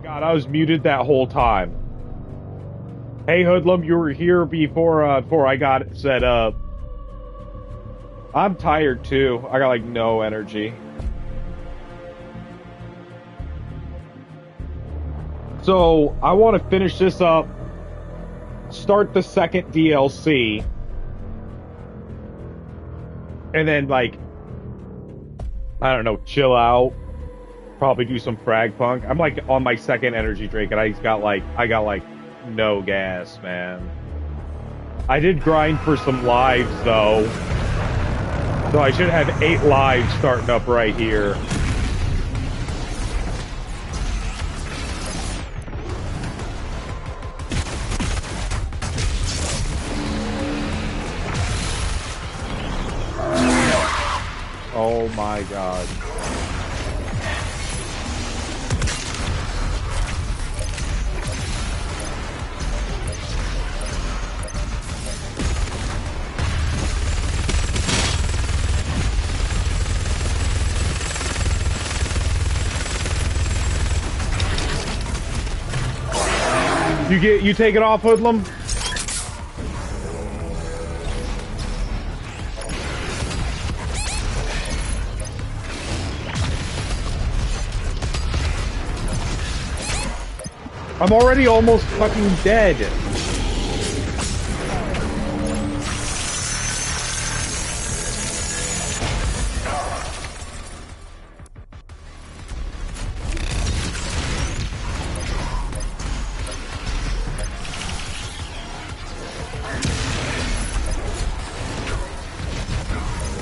God, I was muted that whole time. Hey, Hoodlum, you were here before I got it set up. I'm tired, too. I got, like, no energy. So, I want to finish this up, start the second DLC, and then, like, I don't know, chill out. Probably do some frag punk. I'm like on my second energy drink and I got like no gas, man. I did grind for some lives though. So I should have 8 lives starting up right here. Oh my god. You take it off, Hoodlum? I'm already almost fucking dead.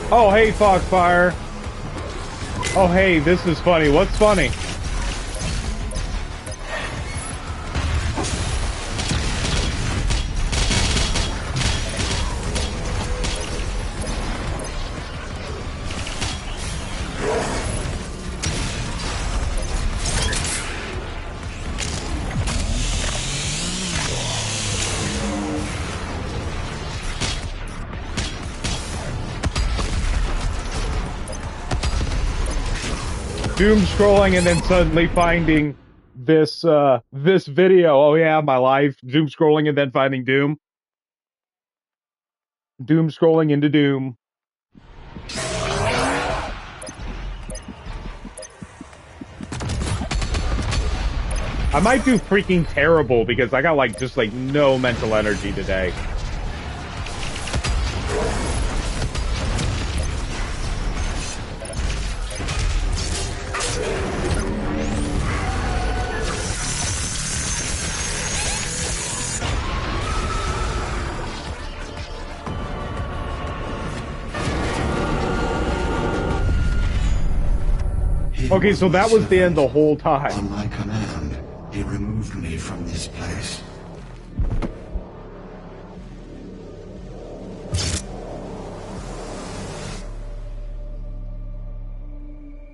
Oh, hey, Foxfire. Oh, hey, this is funny. What's funny? Doom scrolling and then suddenly finding this this video. Oh yeah, my life. Doom scrolling and then finding Doom. Doom scrolling into Doom. I might do freaking terrible because I got like just like no mental energy today. Okay, so that was the end the whole time. On my command, he removed me from this place.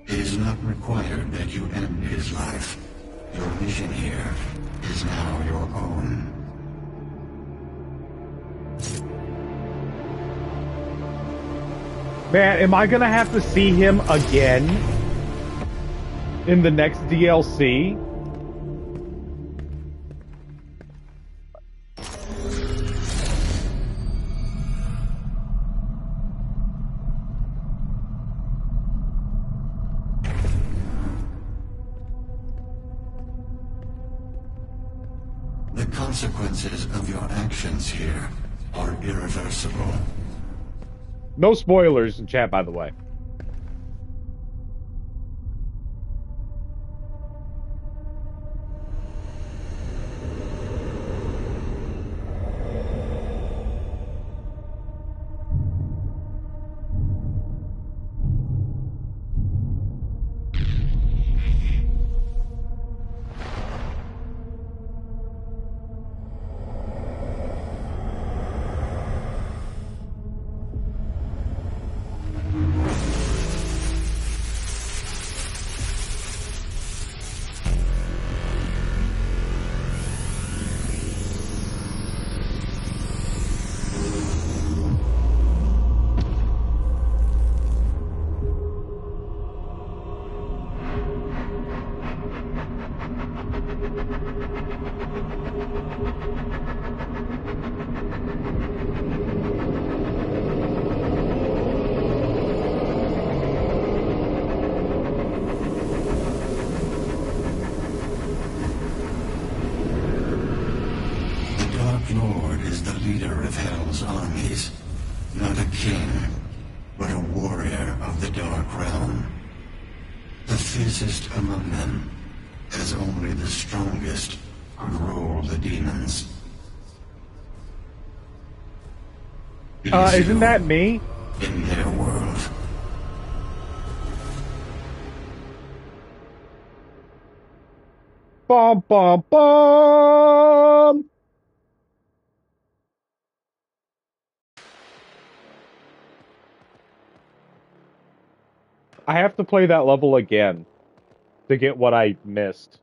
It is not required that you end his life. Your mission here is now your own. Man, am I gonna have to see him again in the next DLC? The consequences of your actions here are irreversible. No spoilers in chat, by the way. leader of Hell's armies. Not a king, but a warrior of the Dark Realm. The fiercest among them, as only the strongest could rule the demons. Isn't that me? In their world. Bum, bum, bum! I have to play that level again to get what I missed.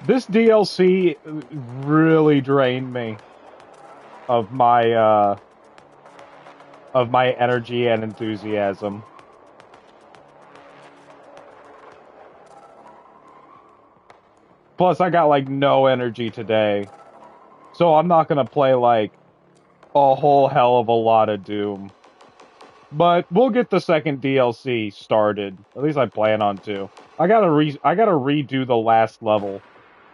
This DLC really drained me of my energy and enthusiasm. Plus, I got like no energy today, so I'm not gonna play like a whole hell of a lot of Doom. But we'll get the second DLC started. At least I plan on to. I gotta redo the last level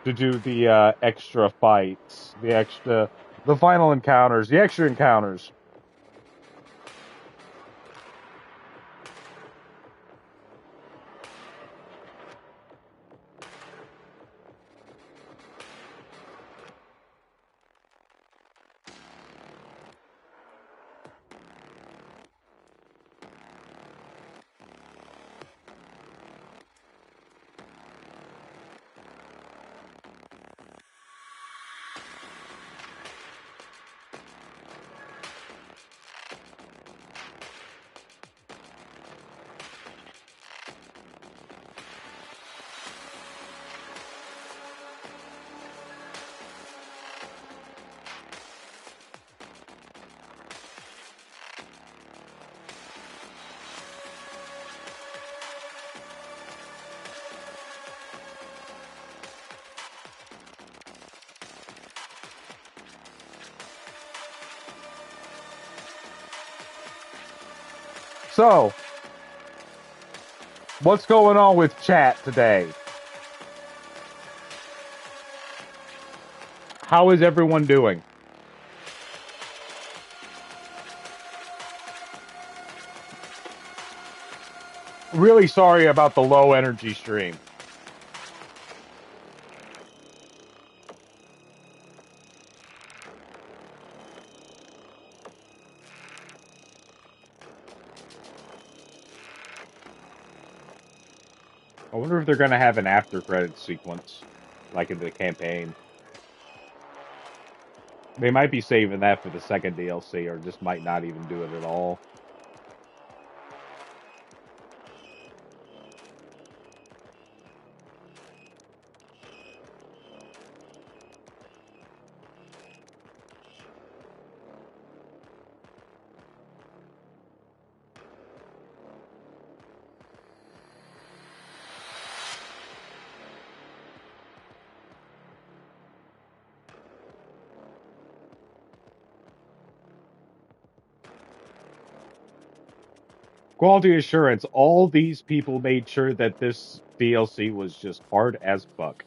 to do the extra fights, the final encounters, the extra encounters. So, what's going on with chat today? How is everyone doing? Really sorry about the low energy stream. I wonder if they're going to have an after credits sequence, like in the campaign. They might be saving that for the second DLC, or just might not even do it at all. Quality assurance, all these people made sure that this DLC was just hard as fuck.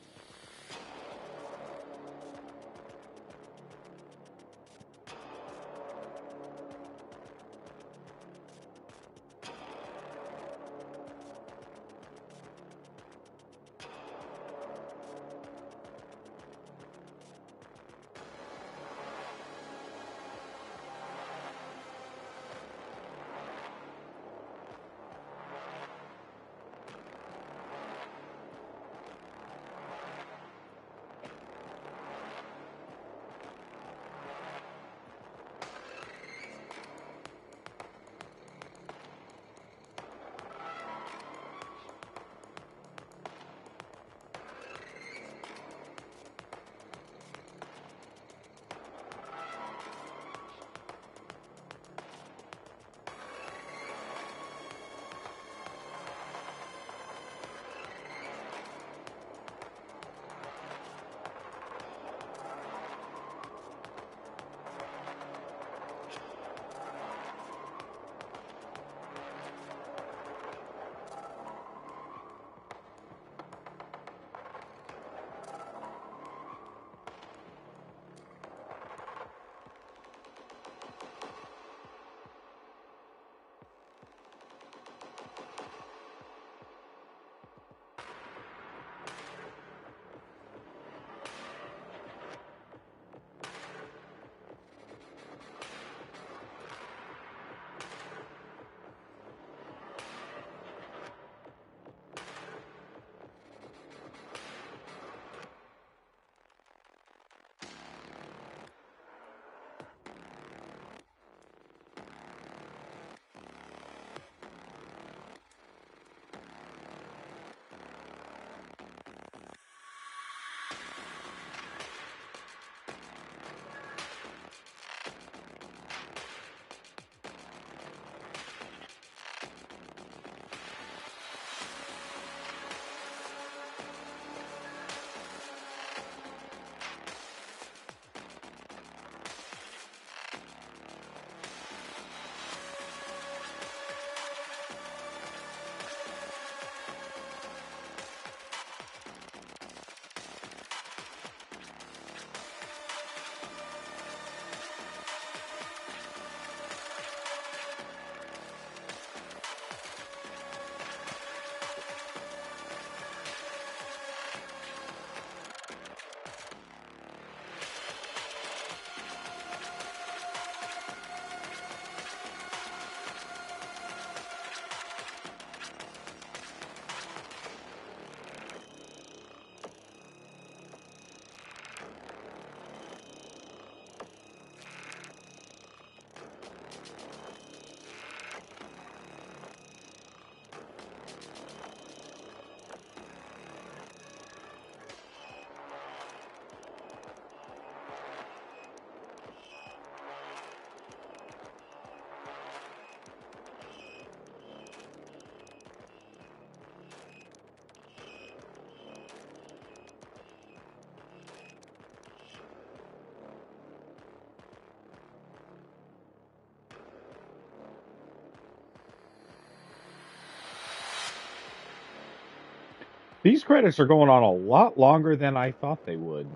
These credits are going on a lot longer than I thought they would.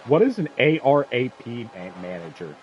What is an ARAP manager?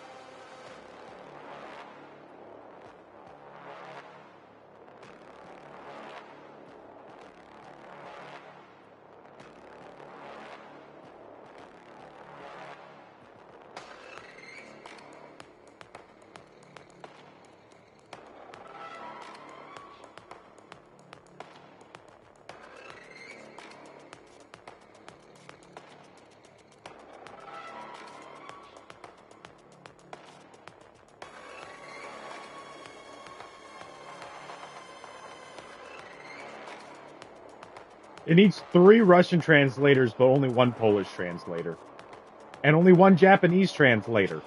It needs 3 Russian translators, but only 1 Polish translator. And only 1 Japanese translator.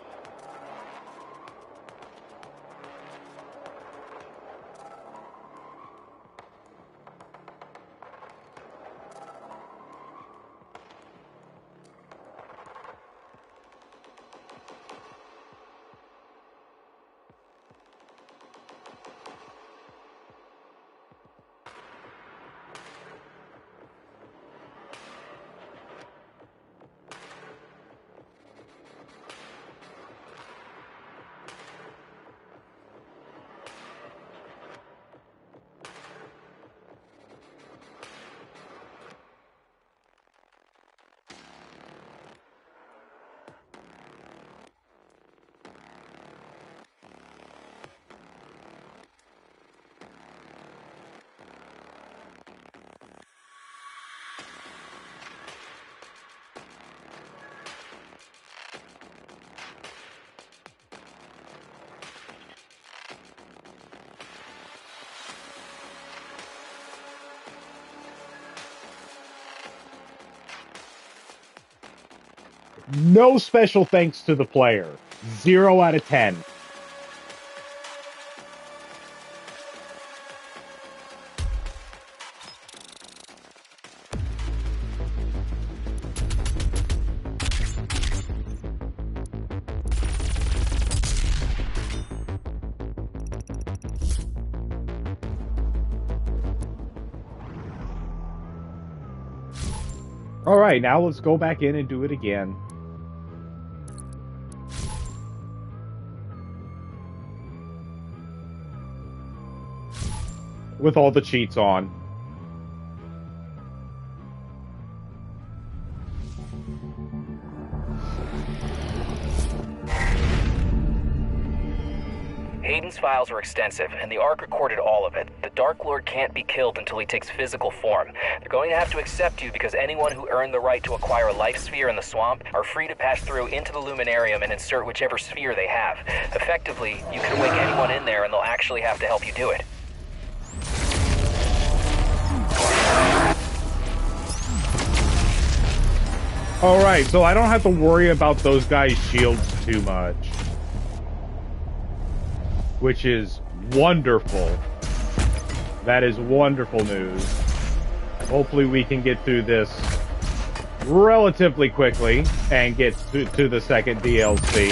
No special thanks to the player. 0 out of 10. All right, now let's go back in and do it again. With all the cheats on. Hayden's files are extensive, and the Ark recorded all of it. The Dark Lord can't be killed until he takes physical form. They're going to have to accept you because anyone who earned the right to acquire a life sphere in the swamp are free to pass through into the Luminarium and insert whichever sphere they have. Effectively, you can awake anyone in there and they'll actually have to help you do it. Alright, so I don't have to worry about those guys' shields too much. Which is wonderful. That is wonderful news. Hopefully we can get through this relatively quickly and get to the second DLC.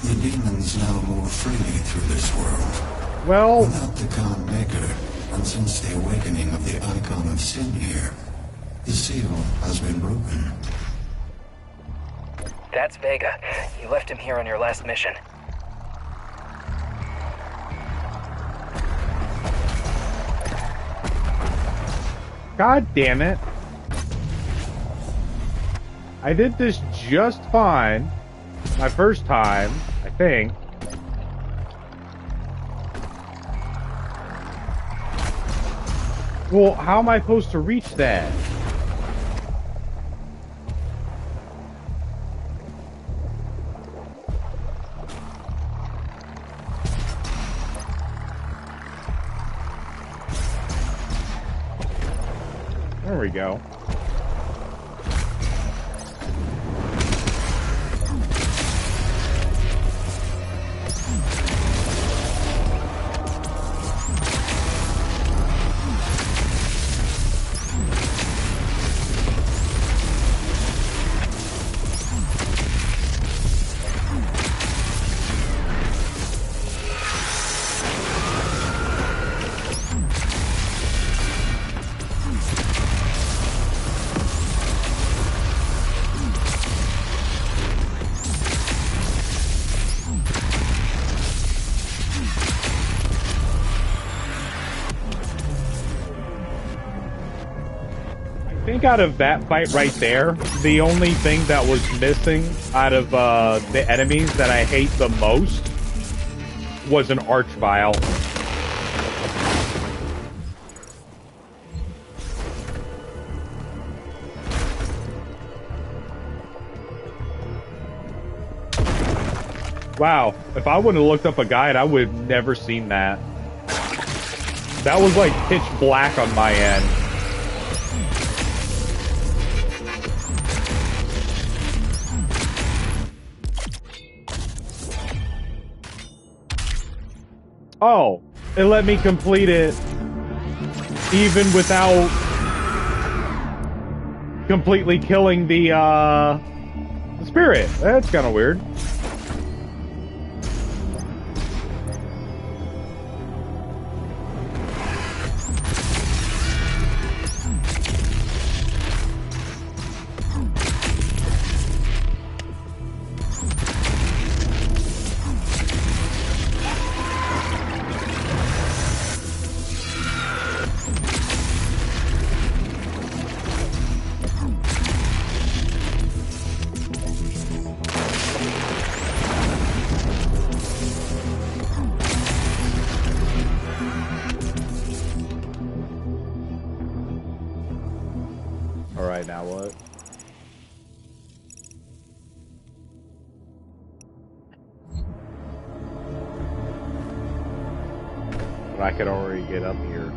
The demons now move freely through this world. Well, without the Khan Maker, and since the awakening of the Icon of Sin here, the seal has been broken. That's Vega. You left him here on your last mission. God damn it. I did this just fine my first time, I think. Well, how am I supposed to reach that? we go. I think out of that fight right there, the only thing that was missing out of the enemies that I hate the most was an Archvile. Wow, if I wouldn't have looked up a guide, I would have never seen that. That was like pitch black on my end. Oh, it let me complete it even without completely killing the spirit. That's kind of weird. Alright, now what? But I could already get up here.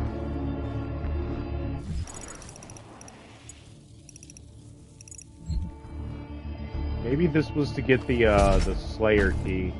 Maybe this was to get the Slayer key.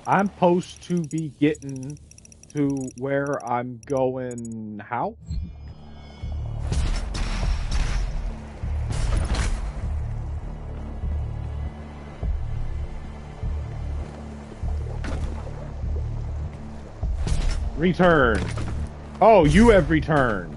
I'm supposed to be getting to where I'm going. How? Return. Oh, you have returned.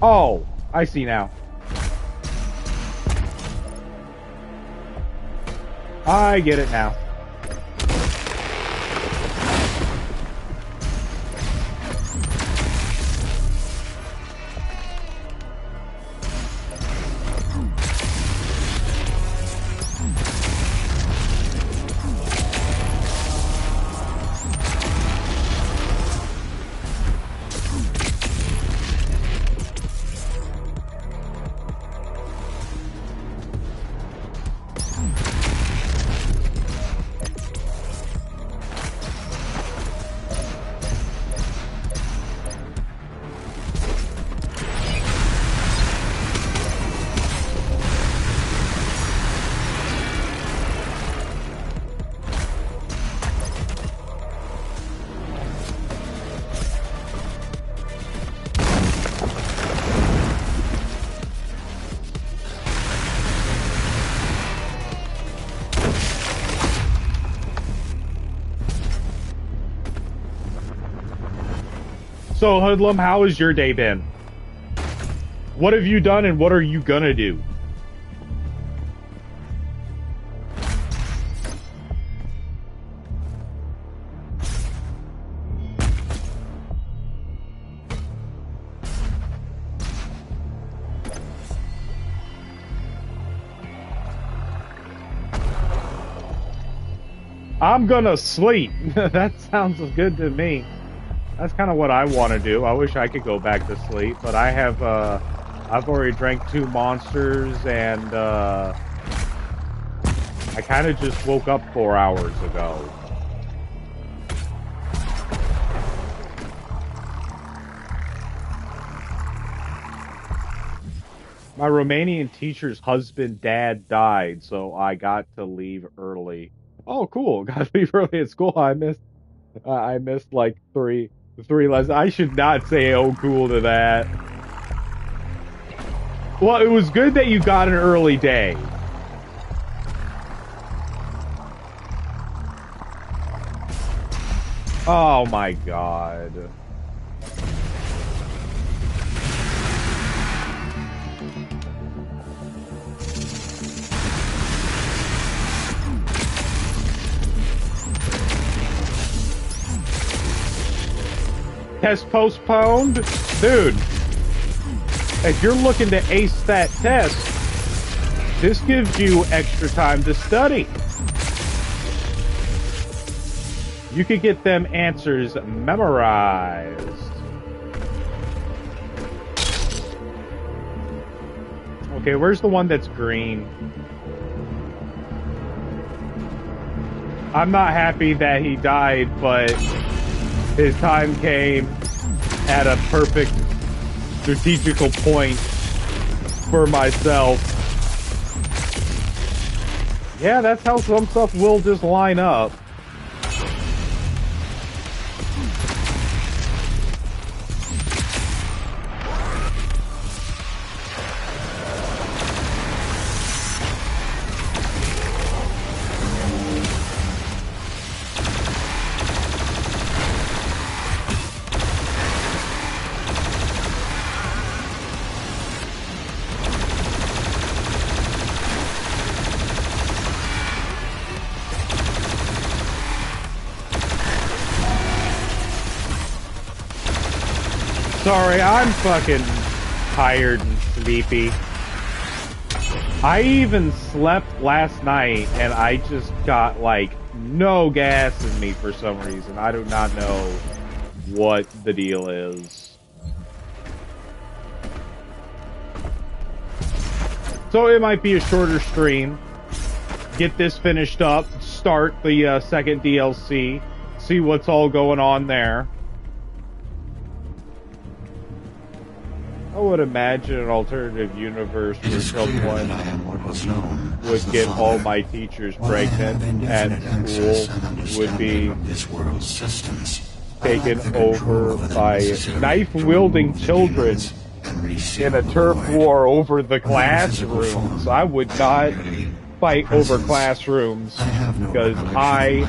Oh, I see now. I get it now. So, Hoodlum, how has your day been? What have you done and what are you gonna do? I'm gonna sleep. That sounds good to me. That's kind of what I want to do. I wish I could go back to sleep, but I have, I've already drank 2 monsters, and, I kind of just woke up 4 hours ago. My Romanian teacher's dad died, so I got to leave early. Oh, cool. Got to leave early at school. I missed like three lessons. I should not say "oh, cool" to that. Well, it was good that you got an early day. Oh my god. Test postponed? Dude, if you're looking to ace that test, this gives you extra time to study. You could get them answers memorized. Okay, where's the one that's green? I'm not happy that he died, but his time came at a perfect strategical point for myself. Yeah, that's how some stuff will just line up. Sorry, I'm fucking tired and sleepy. I even slept last night and I just got like no gas in me for some reason. I do not know what the deal is. So it might be a shorter stream. Get this finished up, start the second DLC, see what's all going on there. I would imagine an alternative universe where someone would get all my teachers pregnant at school would be taken over by knife-wielding children in a turf war over the classrooms. I would not fight over classrooms because I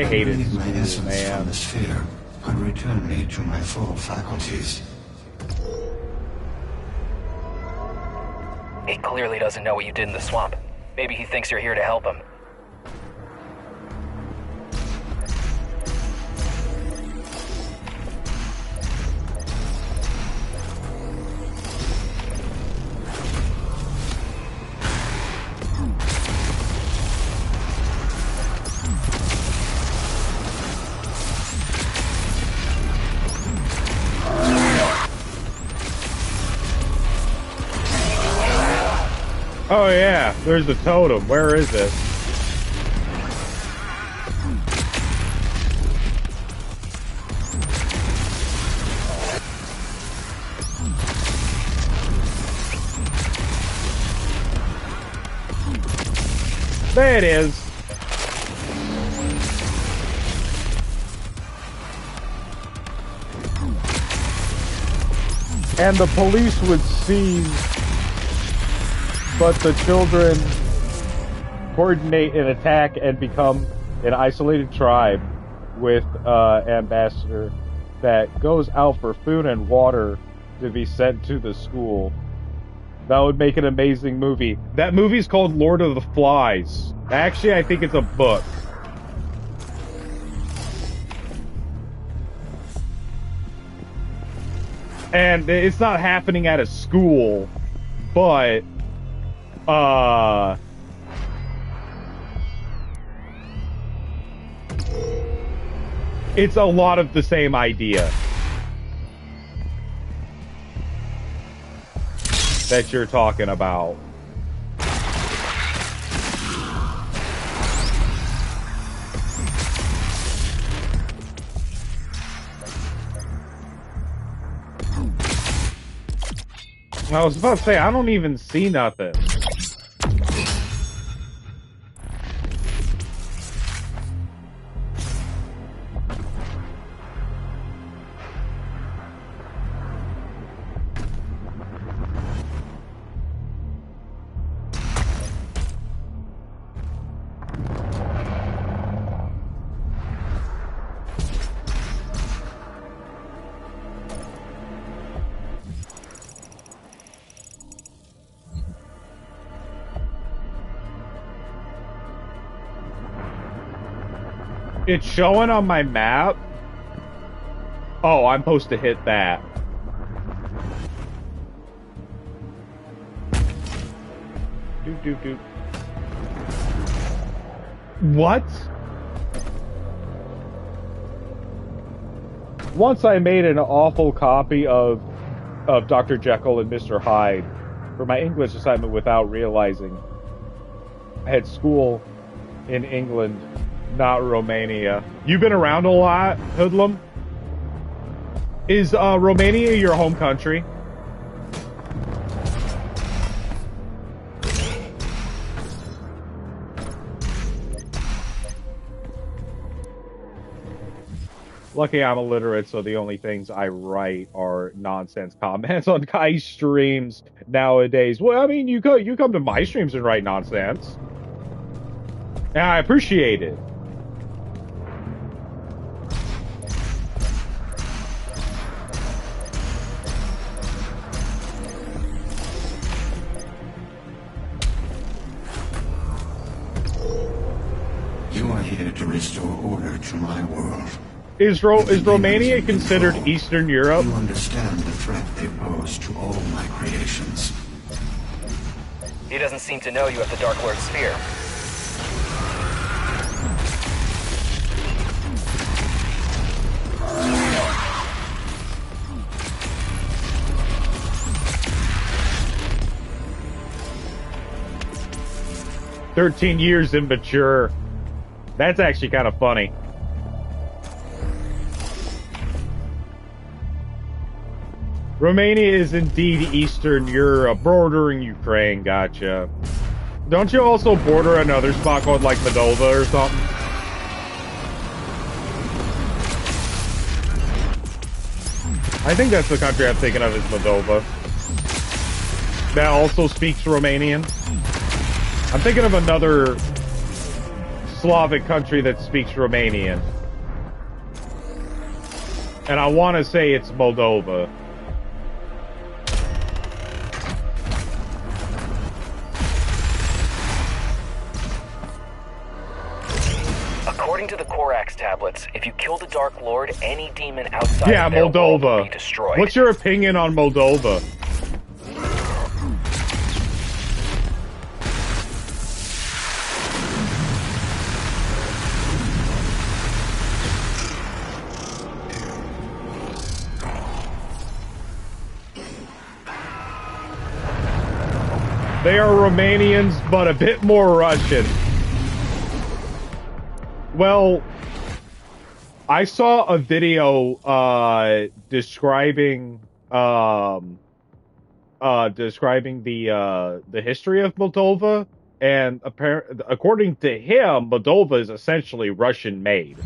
hated school, man. Could return me to my full faculties. He clearly doesn't know what you did in the swamp. Maybe he thinks you're here to help him. Oh yeah, there's the totem. Where is it? There it is. And the police would seize, but the children coordinate an attack and become an isolated tribe with Ambassador that goes out for food and water to be sent to the school. That would make an amazing movie. That movie's called Lord of the Flies. Actually, I think it's a book. And it's not happening at a school, but it's a lot of the same idea that you're talking about. I was about to say, I don't even see nothing. It's showing on my map. Oh, I'm supposed to hit that. Doop. What? Once I made an awful copy of Dr. Jekyll and Mr. Hyde for my English assignment without realizing. I had school in England, not Romania. You've been around a lot, Hoodlum? Is Romania your home country? Lucky I'm illiterate, so the only things I write are nonsense comments on Kai's streams nowadays. Well, I mean, you come to my streams and write nonsense. And I appreciate it. You are here to restore order to my world. Is Romania considered Eastern Europe? You understand the threat they pose to all my creations. He doesn't seem to know you have the Dark Lord Sphere. "13 years immature." That's actually kind of funny. Romania is indeed Eastern Europe, bordering Ukraine, gotcha. Don't you also border another spot called, like, Moldova or something? I think that's the country I'm thinking of is Moldova. That also speaks Romanian. I'm thinking of another Slavic country that speaks Romanian. And I want to say it's Moldova. According to the Korax tablets, if you kill the Dark Lord, any demon outside of their world Moldova will be destroyed. What's your opinion on Moldova? They are Romanians, but a bit more Russian. Well, I saw a video describing the history of Moldova, and according to him, Moldova is essentially Russian made.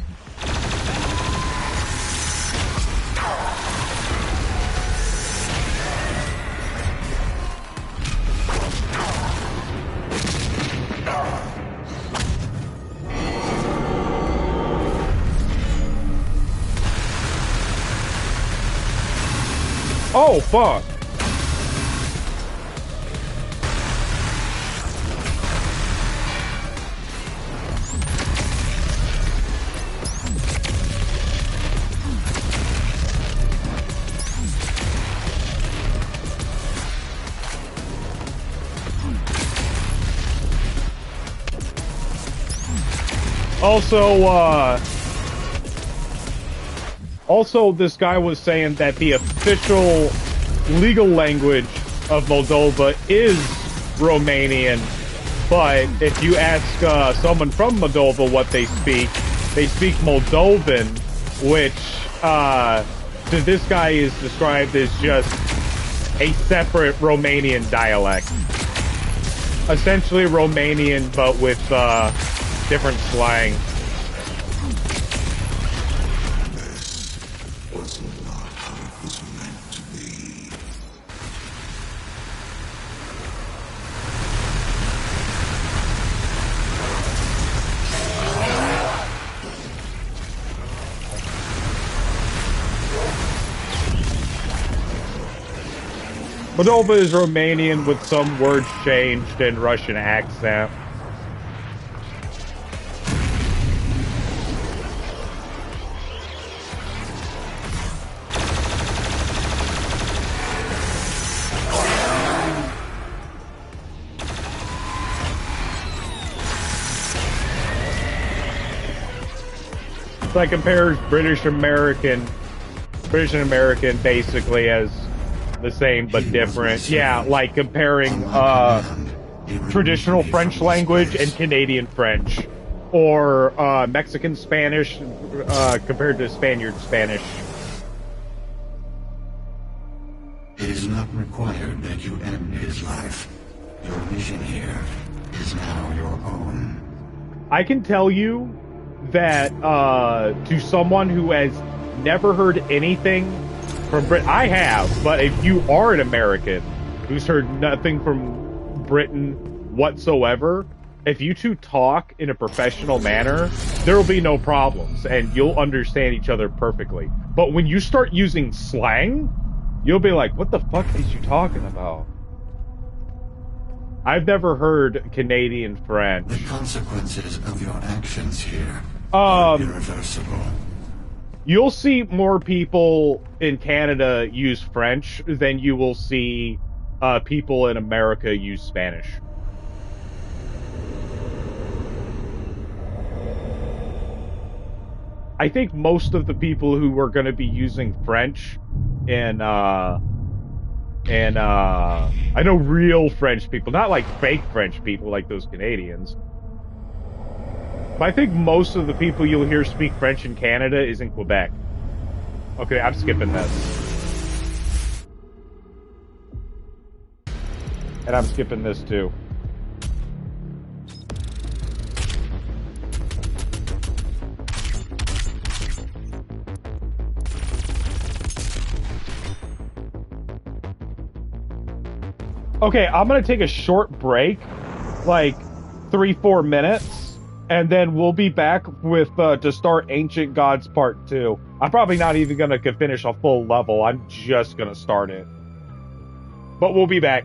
Oh, fuck. Also, this guy was saying that the official legal language of Moldova is Romanian, but if you ask someone from Moldova what they speak Moldovan, which to this guy is described as just a separate Romanian dialect. Essentially Romanian, but with different slang. Was not how it was meant to be. Moldova is Romanian with some words changed in Russian accent. Like compares British and American basically as the same but different. Yeah, like comparing traditional French language and Canadian French, or Mexican Spanish compared to Spaniard Spanish. It is not required that you end his life. Your mission here is now your own. I can tell you that to someone who has never heard anything from Britain, I have, but if you are an American who's heard nothing from Britain whatsoever, if you two talk in a professional manner, there will be no problems and you'll understand each other perfectly. But when you start using slang, you'll be like, what the fuck is you talking about? I've never heard Canadian French. The consequences of your actions here are irreversible. You'll see more people in Canada use French than you will see people in America use Spanish. I think most of the people who are going to be using French and I know real French people, not like fake French people like those Canadians. But I think most of the people you'll hear speak French in Canada is in Quebec. Okay, I'm skipping this. And I'm skipping this too. Okay, I'm gonna take a short break, like 3-4 minutes. And then we'll be back with to start Ancient Gods Part 2. I'm probably not even going to finish a full level. I'm just going to start it. But we'll be back.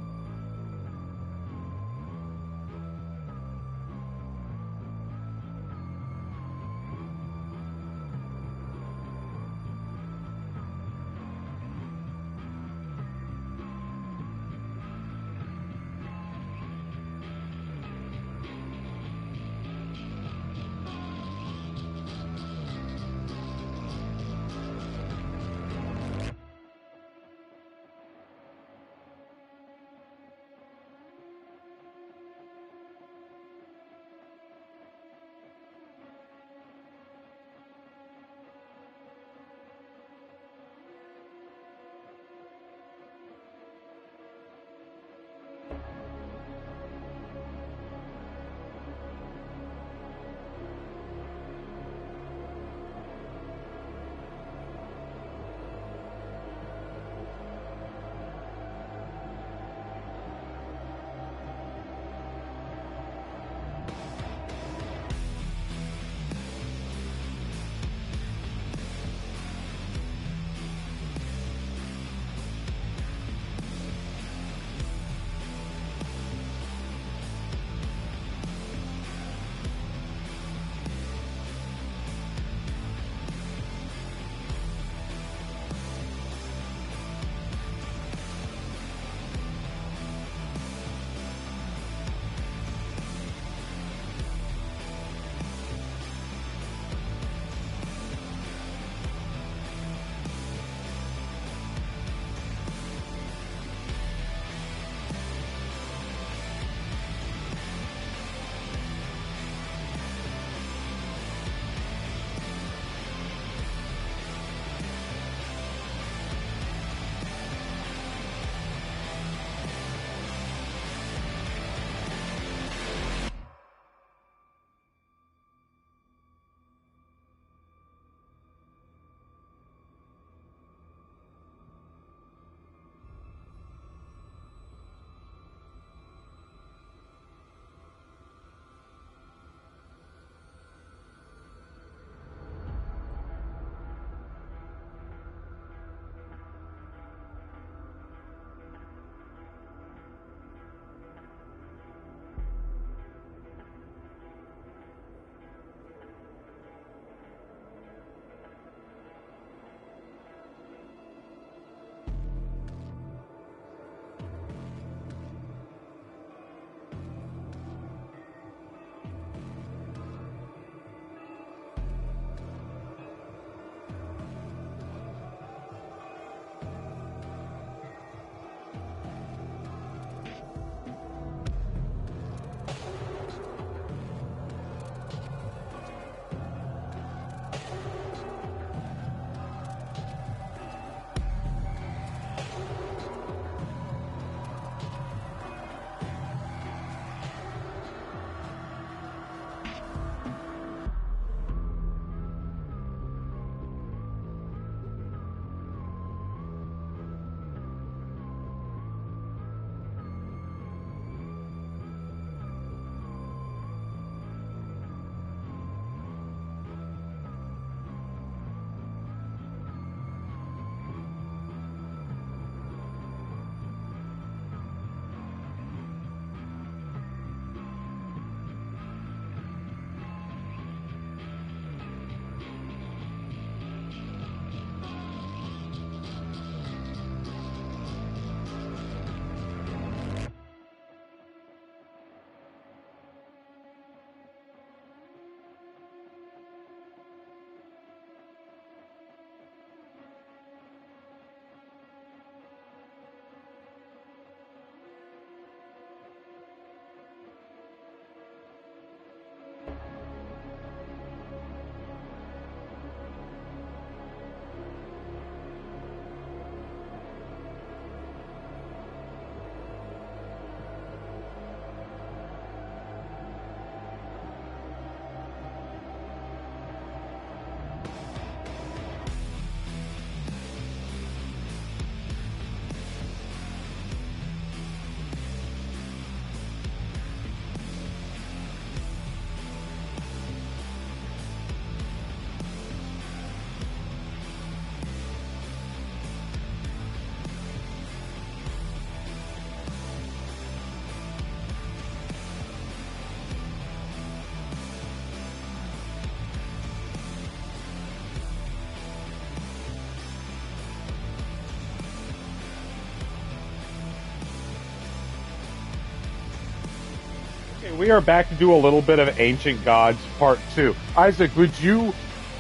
we are back to do a little bit of Ancient Gods Part 2. Isaac, would you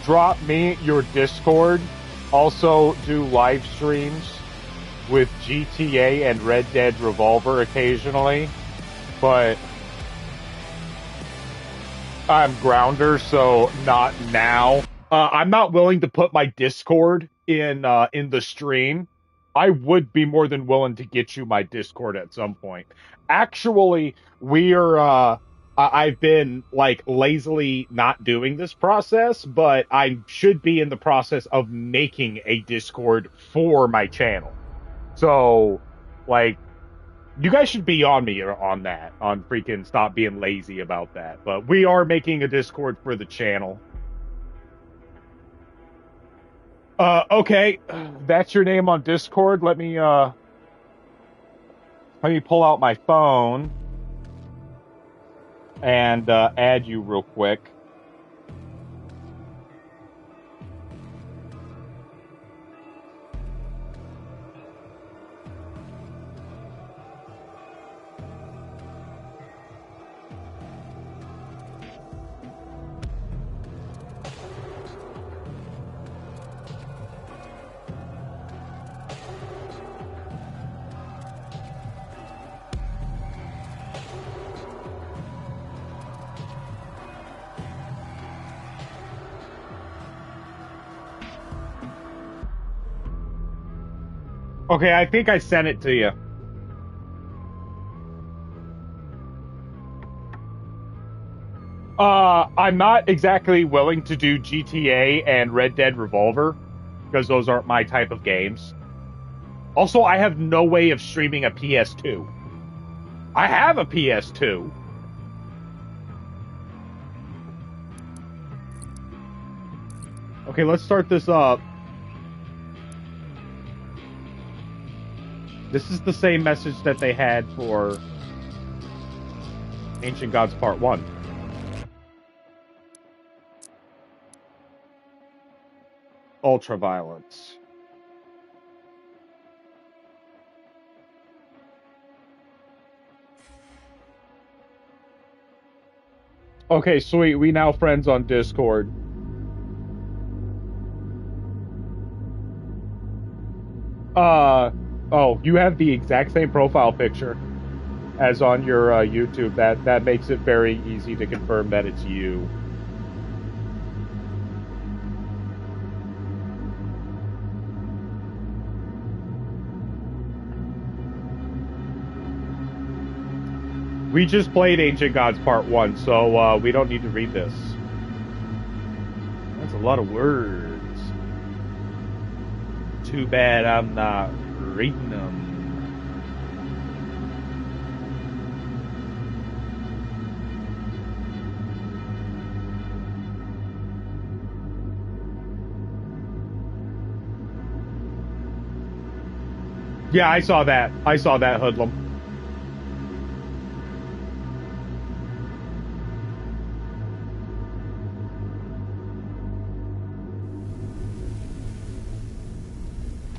drop me your Discord? Also do live streams with GTA and Red Dead Revolver occasionally, but I'm Grounder, so not now. I'm not willing to put my Discord in the stream. I would be more than willing to get you my Discord at some point. Actually, I've been like lazily not doing this process, but I should be in the process of making a Discord for my channel. So, like, you guys should be on me on that, on freaking stop being lazy about that. But we are making a Discord for the channel. Okay, that's your name on Discord. Let me pull out my phone and add you real quick. Okay, I think I sent it to you. I'm not exactly willing to do GTA and Red Dead Revolver because those aren't my type of games. Also, I have no way of streaming a PS2. I have a PS2. Okay, let's start this up. This is the same message that they had for Ancient Gods Part 1. Ultraviolence. Okay, sweet. We now friends on Discord. Oh, you have the exact same profile picture as on your YouTube. That makes it very easy to confirm that it's you. We just played Ancient Gods Part 1, so we don't need to read this. That's a lot of words. Too bad I'm not reading them. Yeah, I saw that. I saw that, Hoodlum.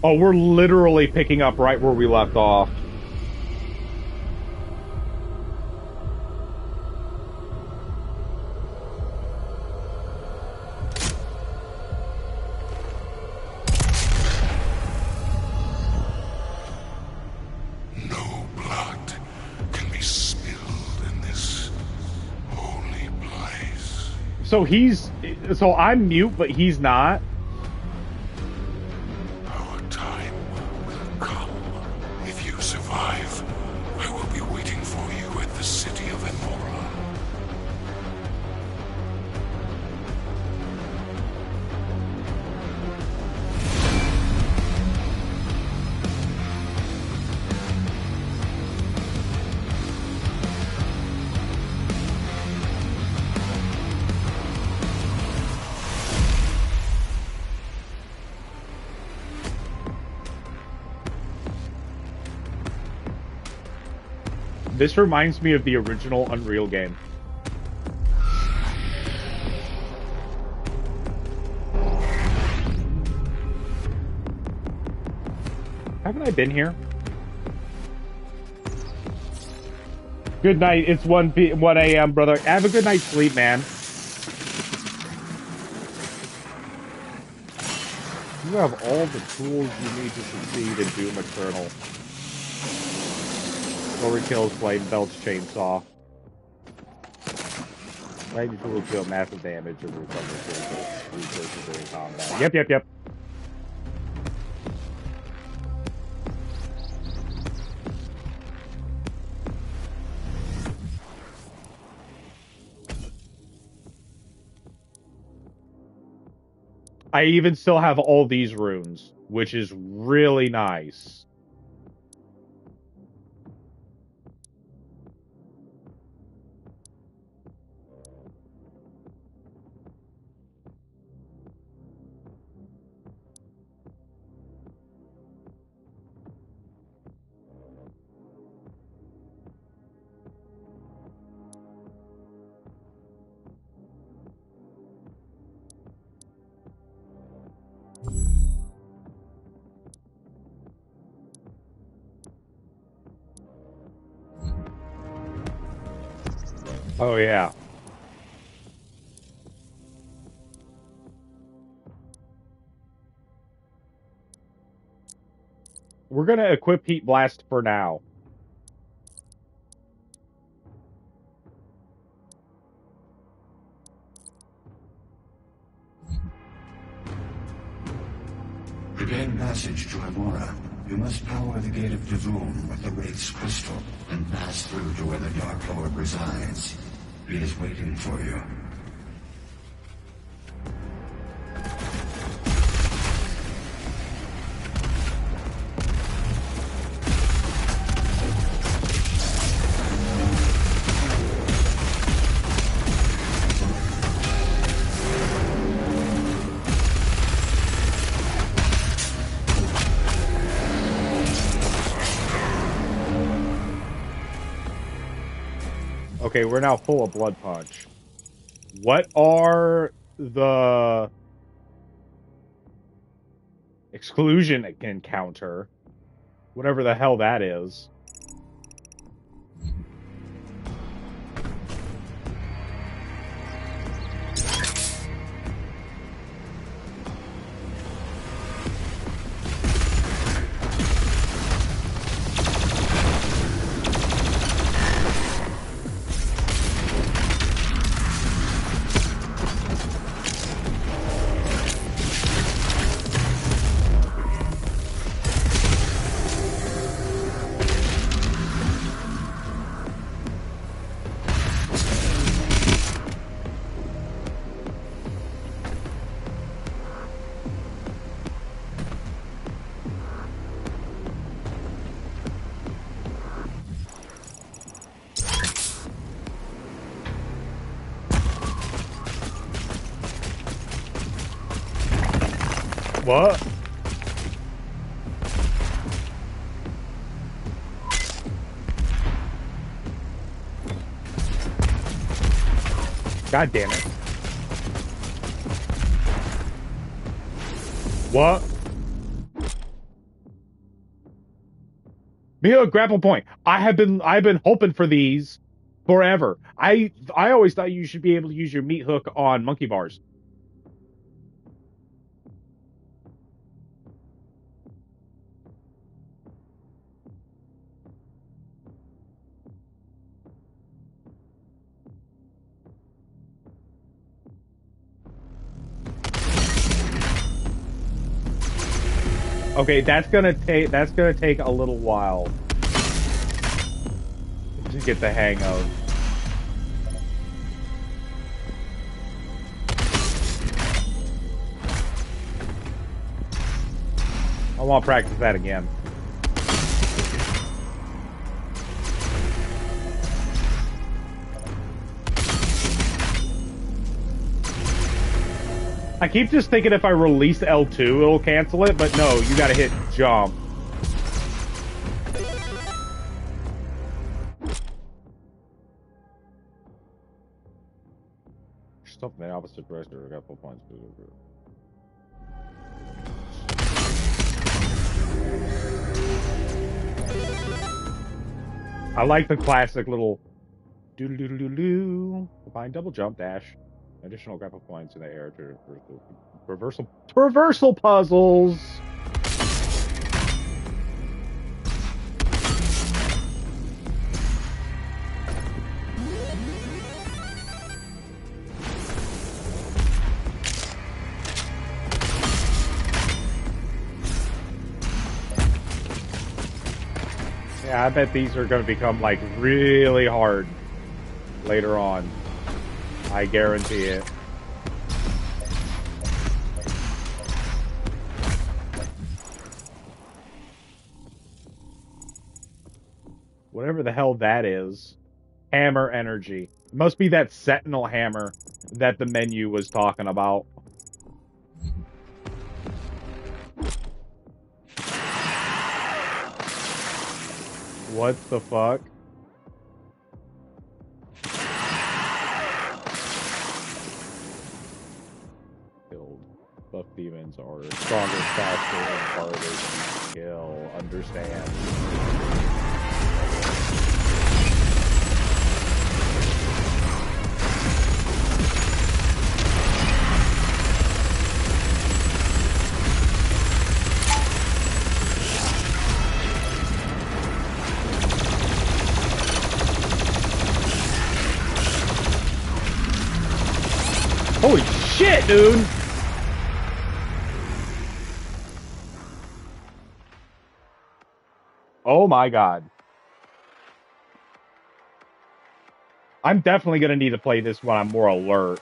Oh, we're literally picking up right where we left off. No blood can be spilled in this holy place. So I'm mute, but he's not. This reminds me of the original Unreal game. Haven't I been here? Good night. It's 1 a.m., brother. Have a good night's sleep, man. You have all the tools you need to succeed in Doom Eternal. Story kills, flame belts, chainsaw. Lightning tools deal massive damage and recover critical resources during combat. Yep. I even still have all these runes, which is really nice. Oh, yeah. We're going to equip Heat Blast for now. To gain passage to Amora, you must power the Gate of Devon with the Wraith's crystal and pass through to where the Dark Lord resides. He is waiting for you. Okay, we're now full of Blood Punch. What are the exclusion encounter? Whatever the hell that is. What? God damn it. What? Mio grapple point. I've been hoping for these forever. I always thought you should be able to use your meat hook on monkey bars. Okay, that's gonna take a little while to get the hang of. I want to practice that again. I keep just thinking if I release L2, it'll cancel it, but no, you gotta hit jump. Stuff in the opposite direction. I got full points. I like the classic little Doo-doo-doo-doo-doo. Combine double jump dash. Additional grapple points in the air to reversal puzzles. Yeah, I bet these are going to become like really hard later on. I guarantee it. Whatever the hell that is. Hammer energy. It must be that Sentinel hammer that the menu was talking about. What the fuck? Killed. Buff demons are stronger, faster, and harder to kill. Understand. Holy shit, dude! Oh my god. I'm definitely gonna need to play this when I'm more alert.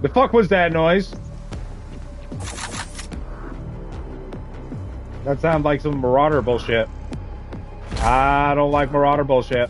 The fuck was that noise? That sounds like some Marauder bullshit. I don't like Marauder bullshit.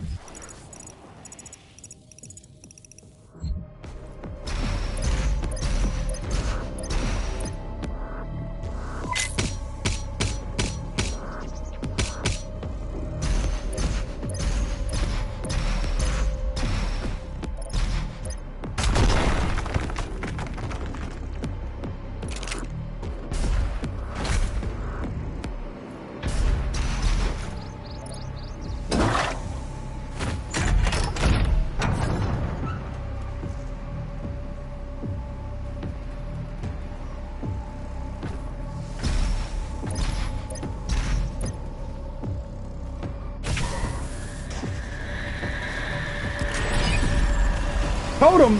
Totem!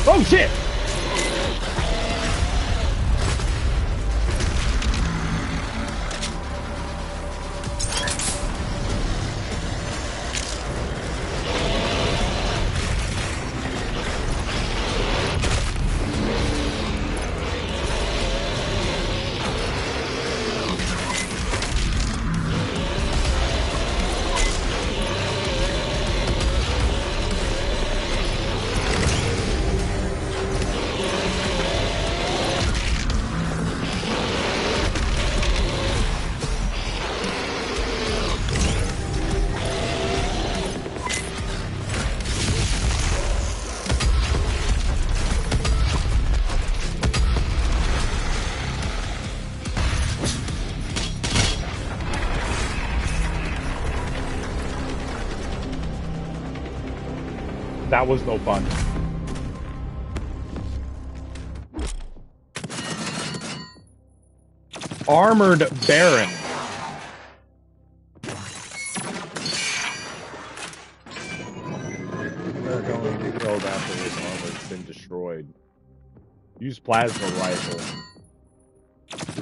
Oh shit! That was no fun. Armored Baron. We're going to build after his armor's been destroyed. Use plasma rifle to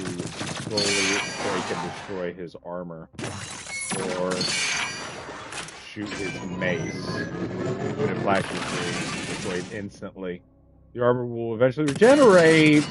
slowly break and destroy his armor. Or shoot his mace. When it flashes green, destroy it instantly. The armor will eventually regenerate.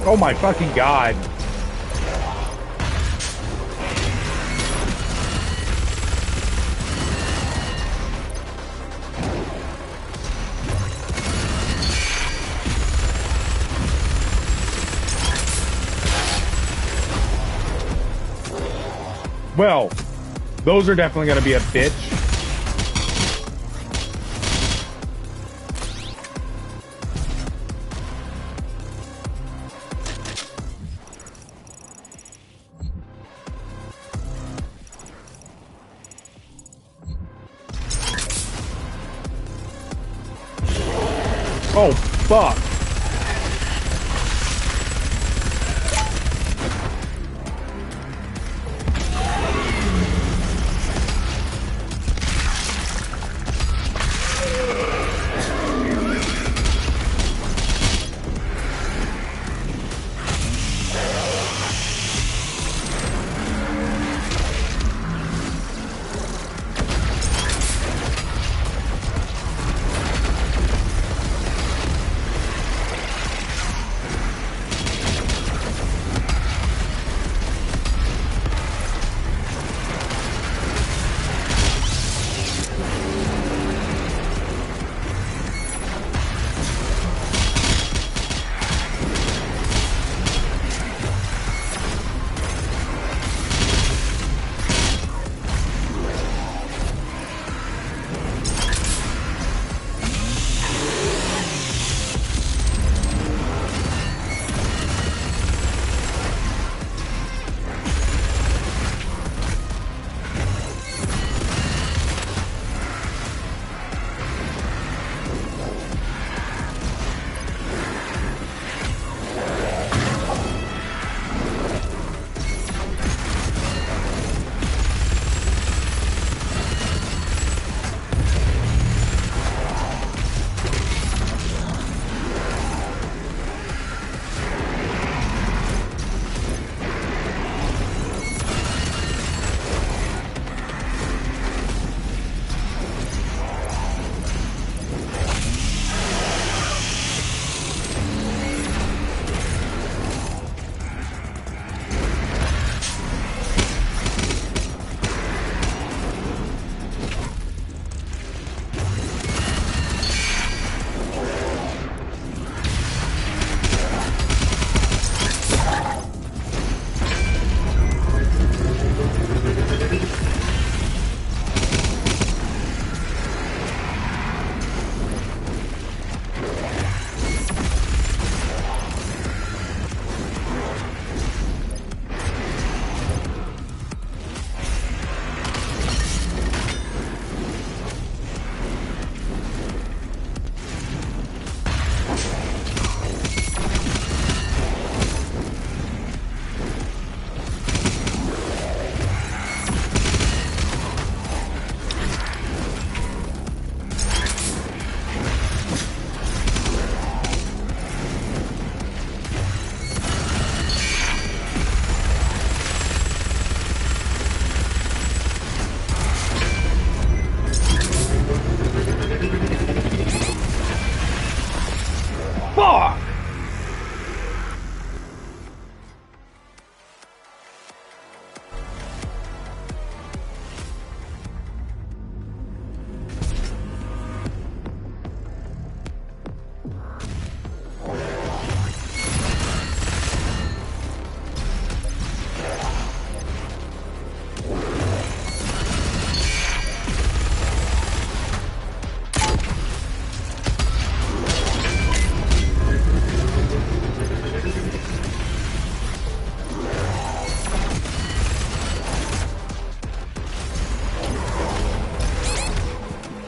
Oh my fucking god. Well, those are definitely going to be a bitch. Oh, fuck.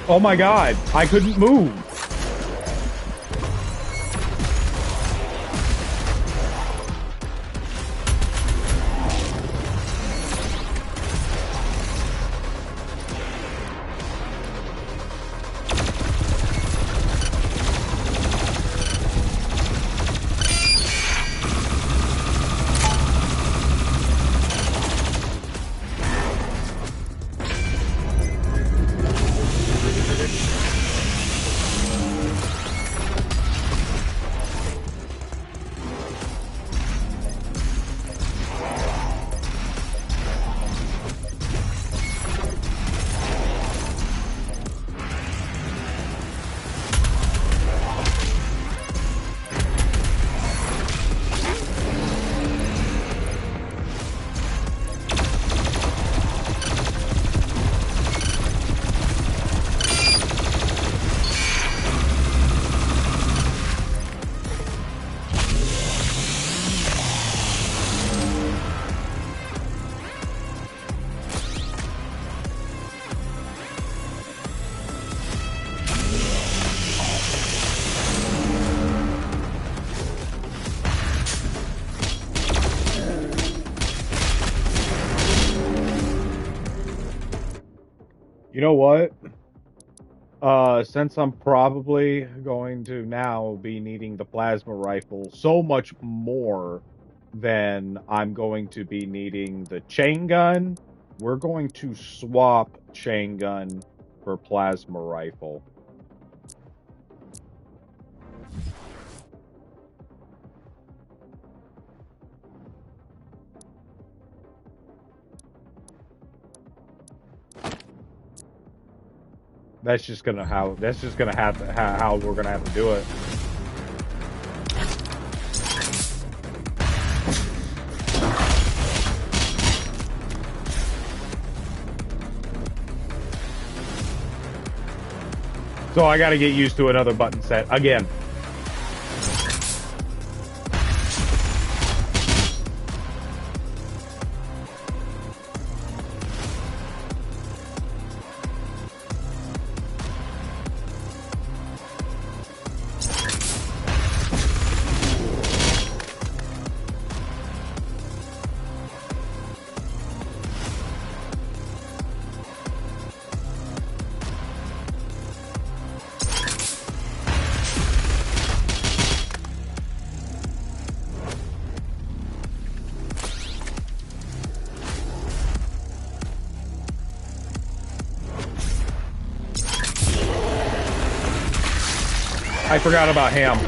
Oh my god, I couldn't move. You know what? Since I'm probably going to now be needing the plasma rifle so much more than I'm going to be needing the chain gun, we're going to swap chain gun for plasma rifle. That's just gonna have to how we're gonna have to do it. So I gotta get used to another button set again. I forgot about Ham.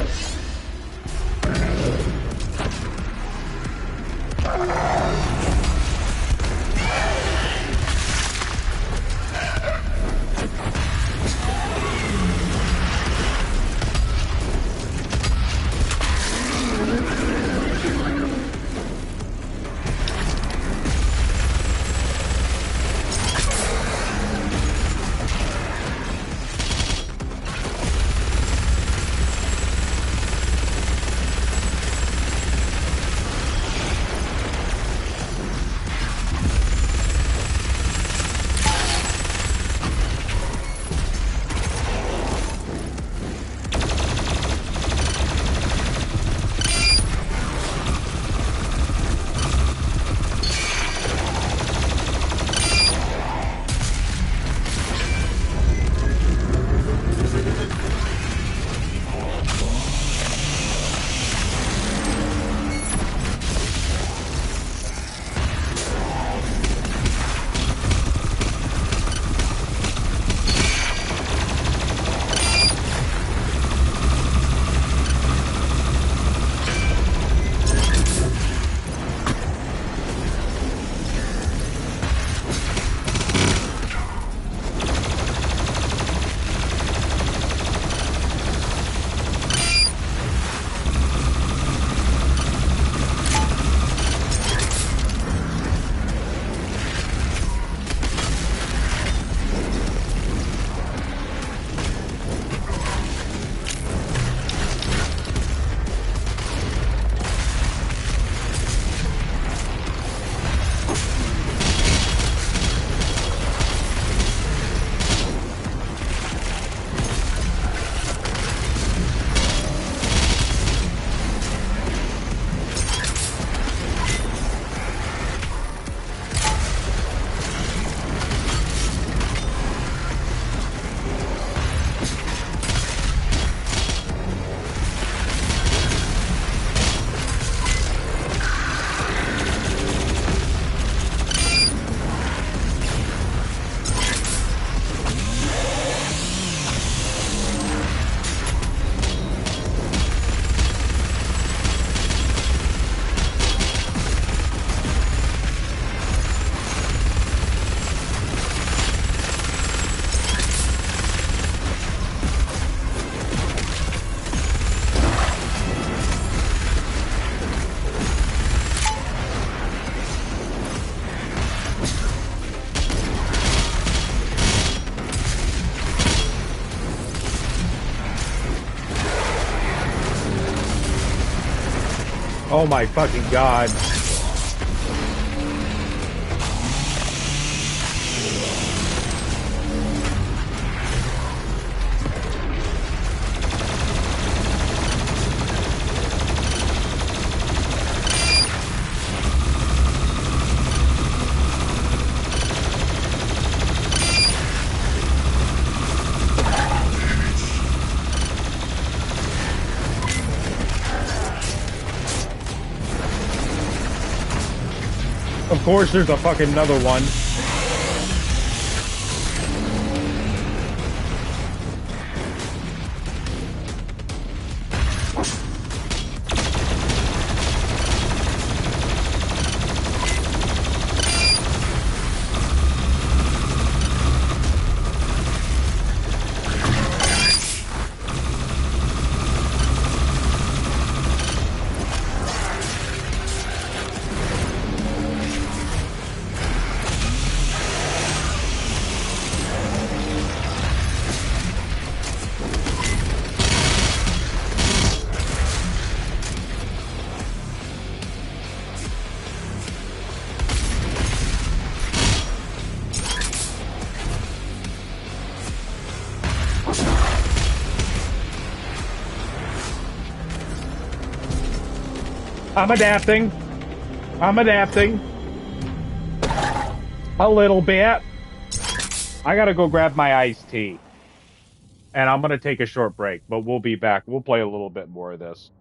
Oh my fucking god. Of course, there's a fucking another one. I'm adapting. I'm adapting. A little bit. I gotta go grab my iced tea. And I'm gonna take a short break, but we'll be back. We'll play a little bit more of this.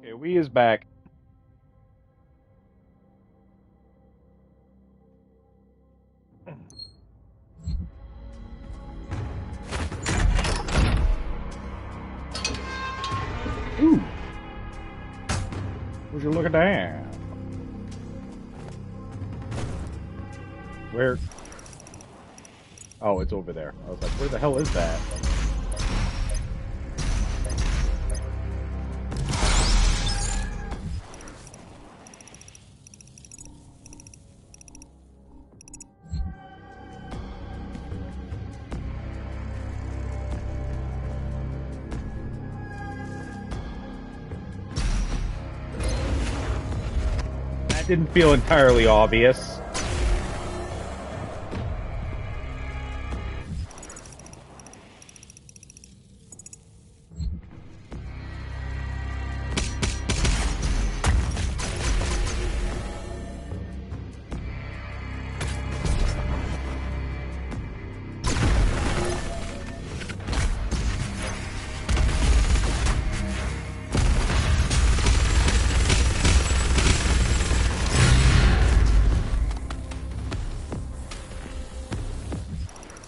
Okay, we is back. Ooh. Would you look at that? Where? Oh, it's over there. I was like, where the hell is that? That didn't feel entirely obvious.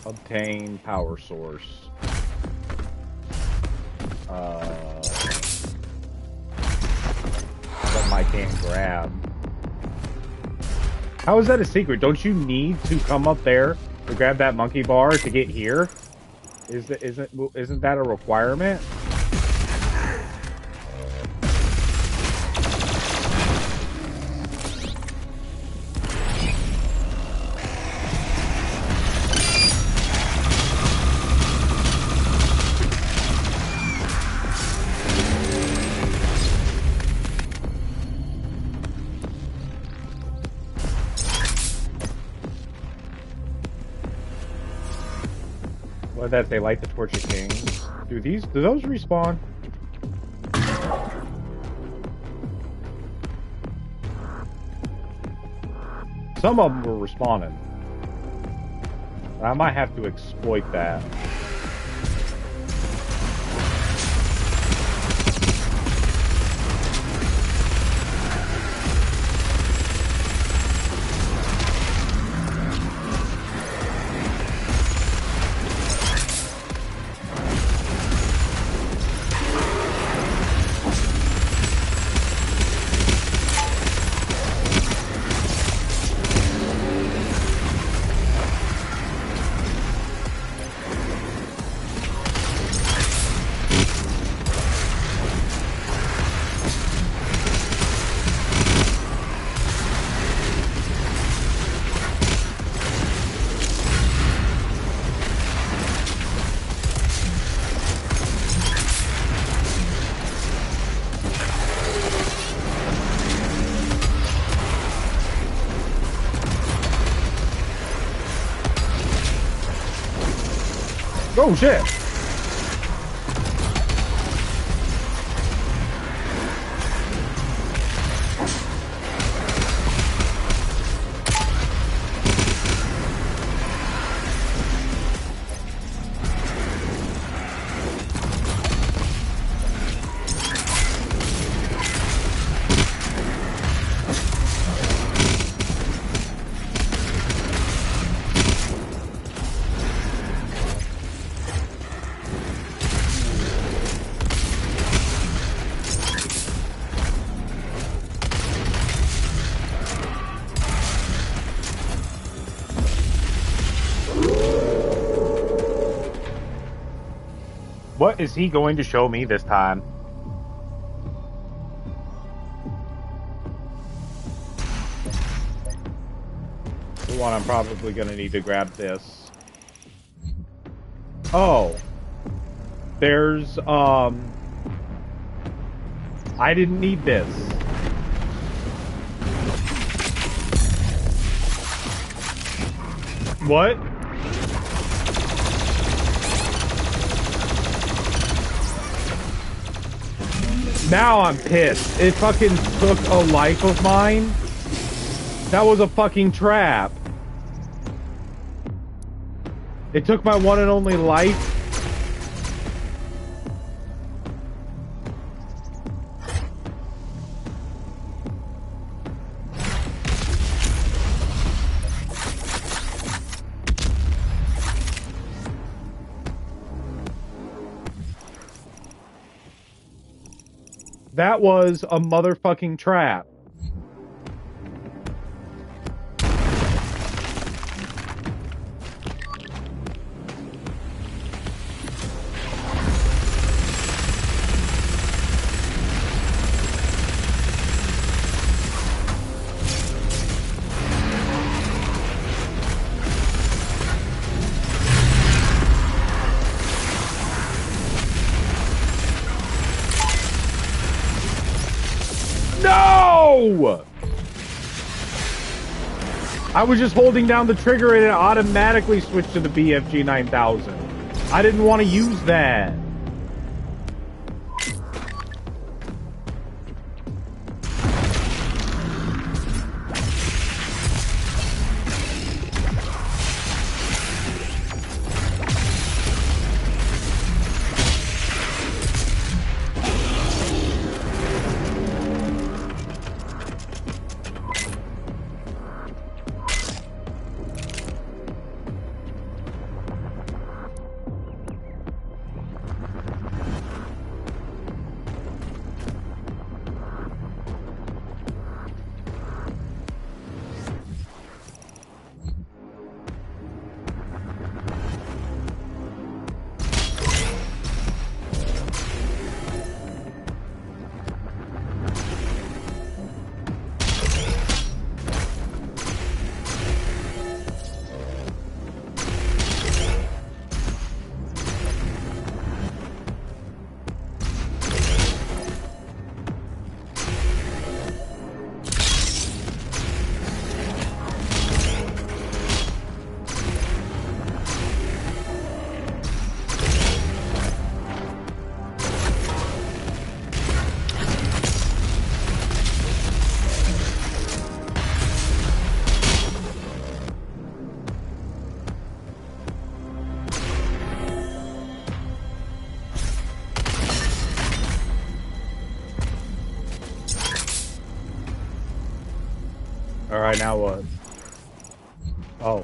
Obtain power source. Something I can't grab. How is that a secret? Don't you need to come up there to grab that monkey bar to get here? Isn't that a requirement? What did that say? Light the torch of kings. Do those respawn? Some of them were respawning. I might have to exploit that. Oh shit! What is he going to show me this time? For one, I'm probably going to need to grab this. Oh. There's, I didn't need this. What? Now I'm pissed. It fucking took a life of mine. That was a fucking trap. It took my one and only life. That was a motherfucking trap. No! I was just holding down the trigger and it automatically switched to the BFG 9000. I didn't want to use that. Alright, now what? Oh.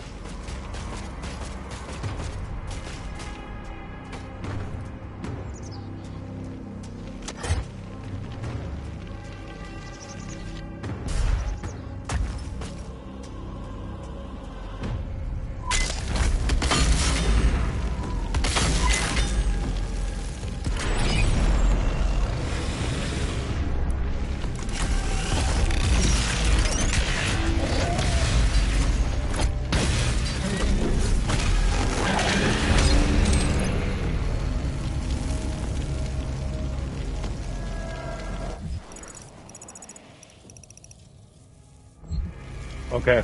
Okay.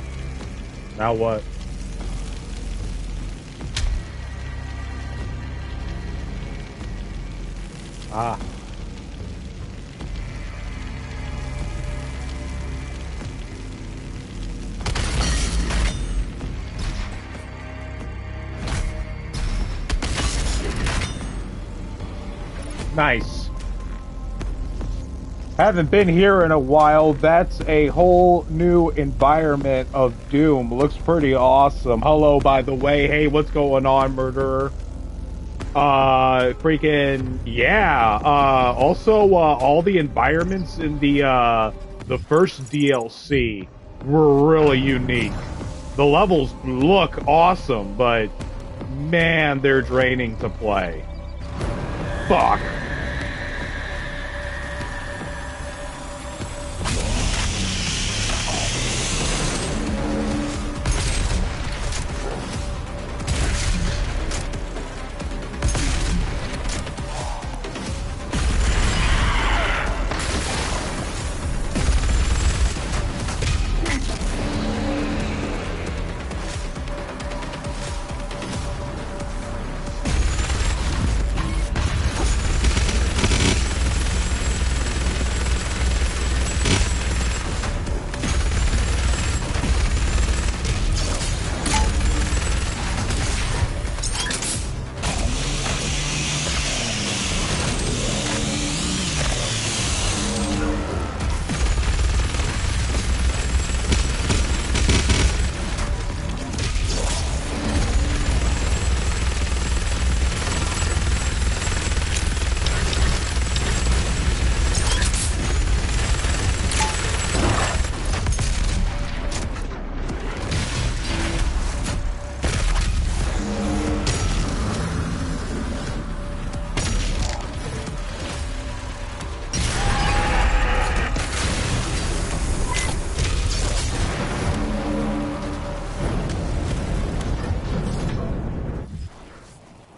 Now what? Ah. Nice. Haven't been here in a while. That's a whole new environment of Doom. Looks pretty awesome. Hello, by the way. Hey, what's going on, murderer? Freaking yeah. Also, all the environments in the first DLC were really unique. The levels look awesome, but man, they're draining to play. Fuck.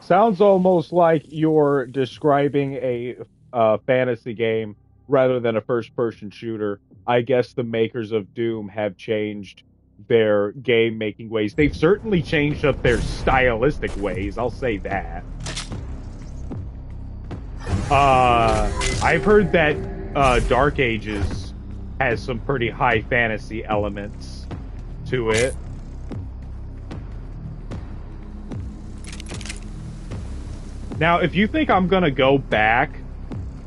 Sounds almost like you're describing a fantasy game rather than a first-person shooter. I guess the makers of Doom have changed their game-making ways. They've certainly changed up their stylistic ways, I'll say that. I've heard that Dark Ages has some pretty high fantasy elements to it. Now, if you think I'm gonna go back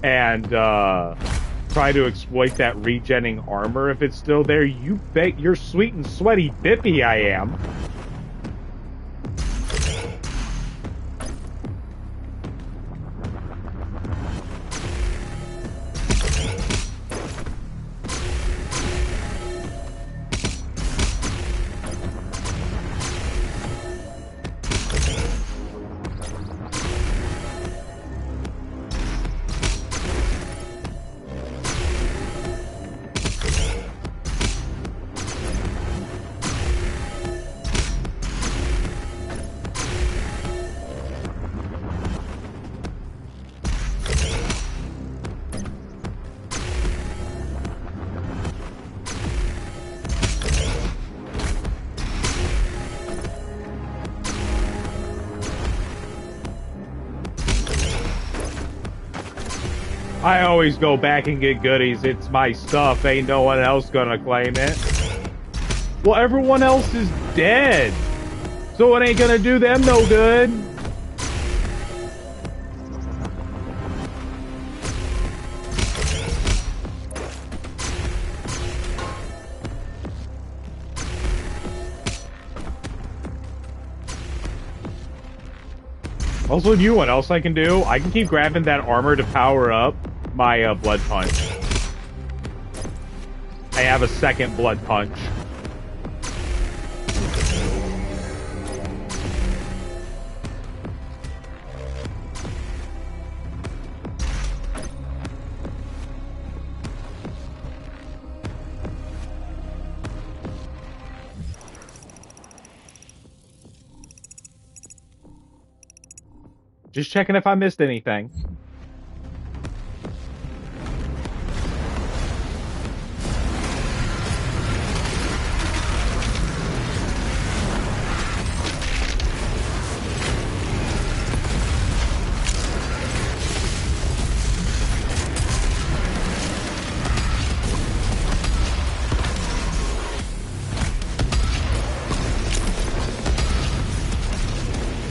and try to exploit that regenning armor if it's still there, you bet your sweet and sweaty bippy I am. I always go back and get goodies. It's my stuff. Ain't no one else gonna claim it. Well, everyone else is dead. So it ain't gonna do them no good. Also, you know what else I can do? I can keep grabbing that armor to power up my blood punch. I have a second blood punch. Just checking if I missed anything.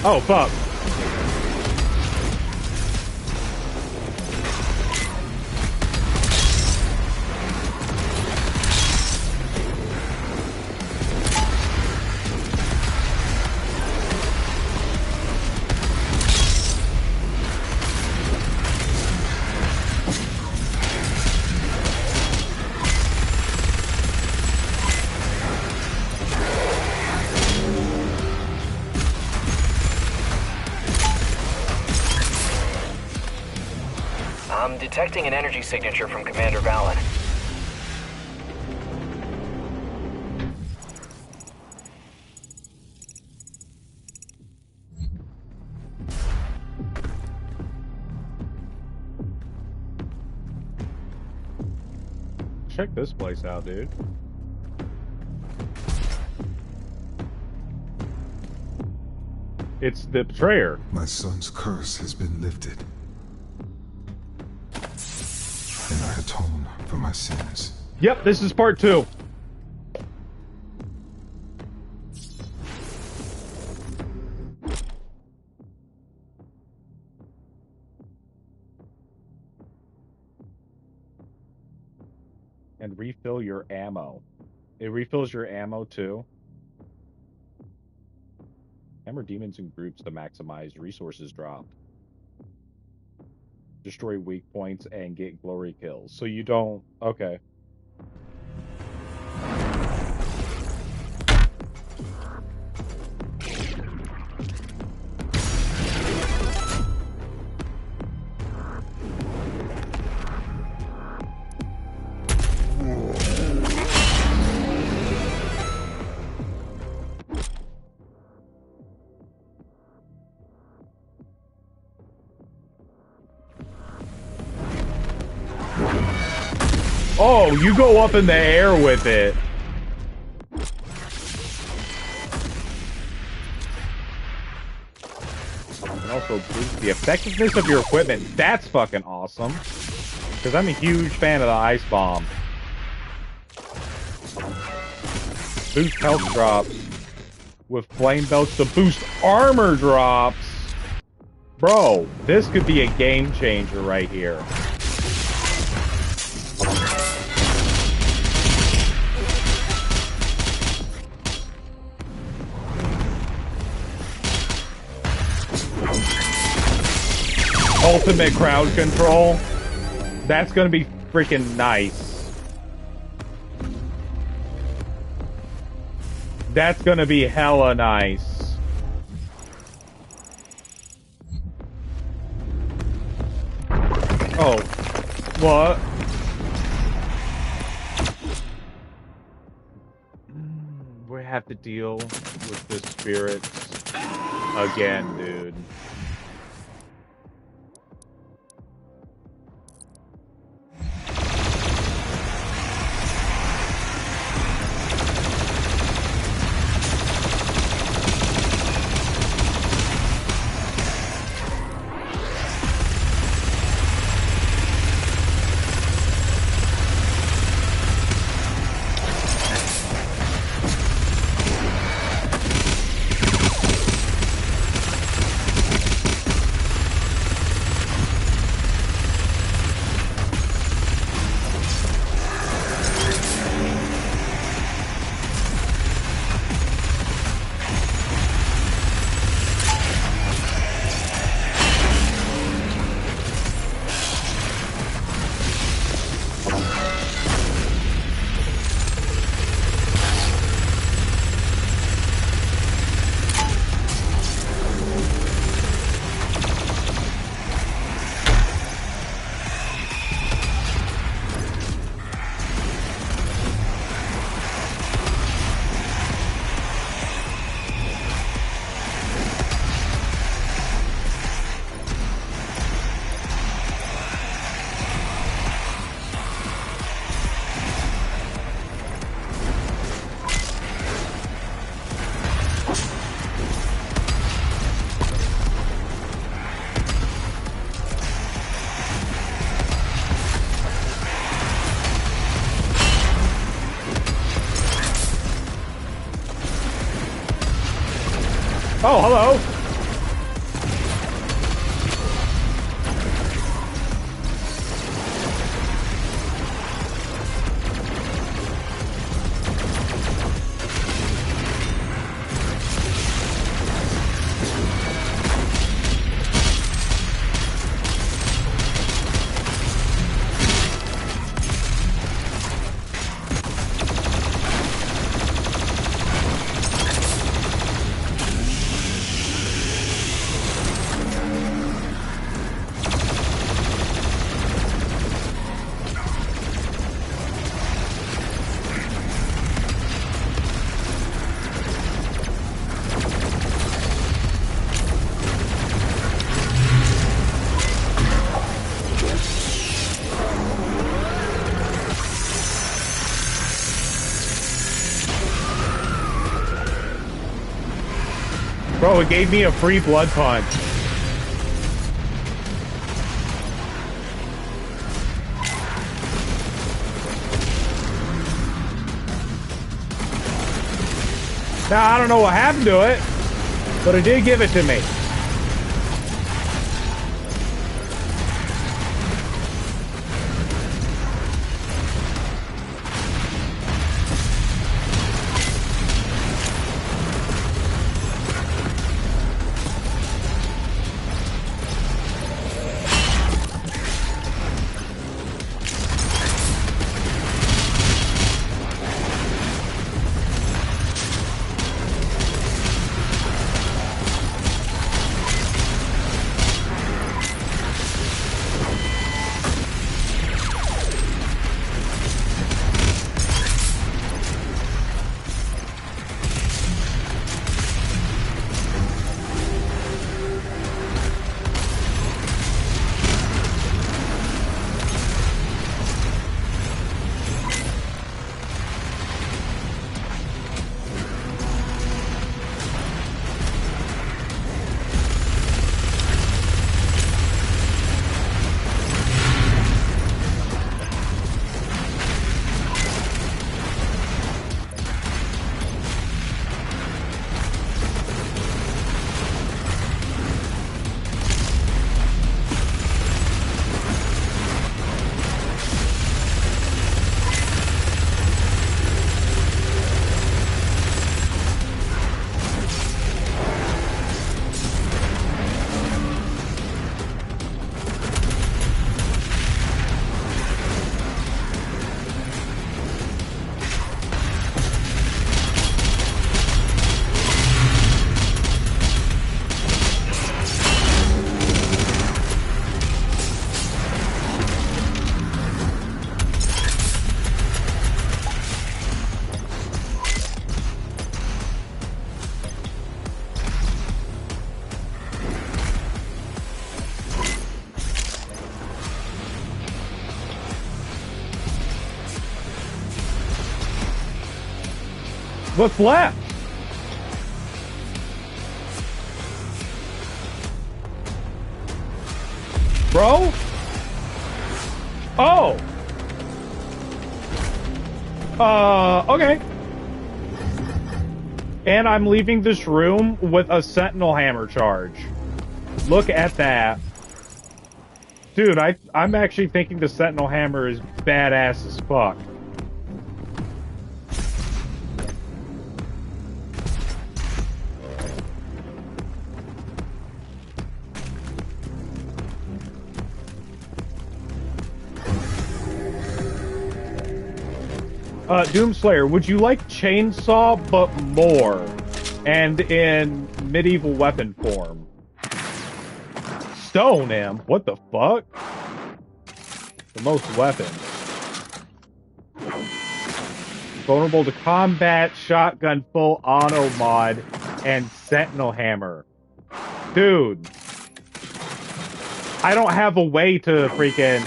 Oh, fuck. I'm detecting an energy signature from Commander Valen. Check this place out, dude. It's the betrayer. My son's curse has been lifted, and I atone for my sins. Yep, this is part 2. And refill your ammo. It refills your ammo too. Hammer demons in groups to maximize resources dropped. Destroy weak points and get glory kills. So you don't... Okay. Oh, you go up in the air with it. And also boost the effectiveness of your equipment. That's fucking awesome. Because I'm a huge fan of the ice bomb. Boost health drops with flame belts to boost armor drops. Bro, this could be a game changer right here. Ultimate crowd control. That's gonna be freaking nice. That's gonna be hella nice. Oh. What? We have to deal with the spirits again, dude. Oh, hello. Bro, it gave me a free blood punch. Now, I don't know what happened to it, but it did give it to me. What's left? Bro? Oh. Okay. And I'm leaving this room with a sentinel hammer charge. Look at that. Dude, I'm actually thinking the sentinel hammer is badass as fuck. Doomslayer, would you like chainsaw but more? And in medieval weapon form? Stone him? What the fuck? The most weapons. Vulnerable to combat, shotgun full auto mod, and sentinel hammer. Dude. I don't have a way to freaking...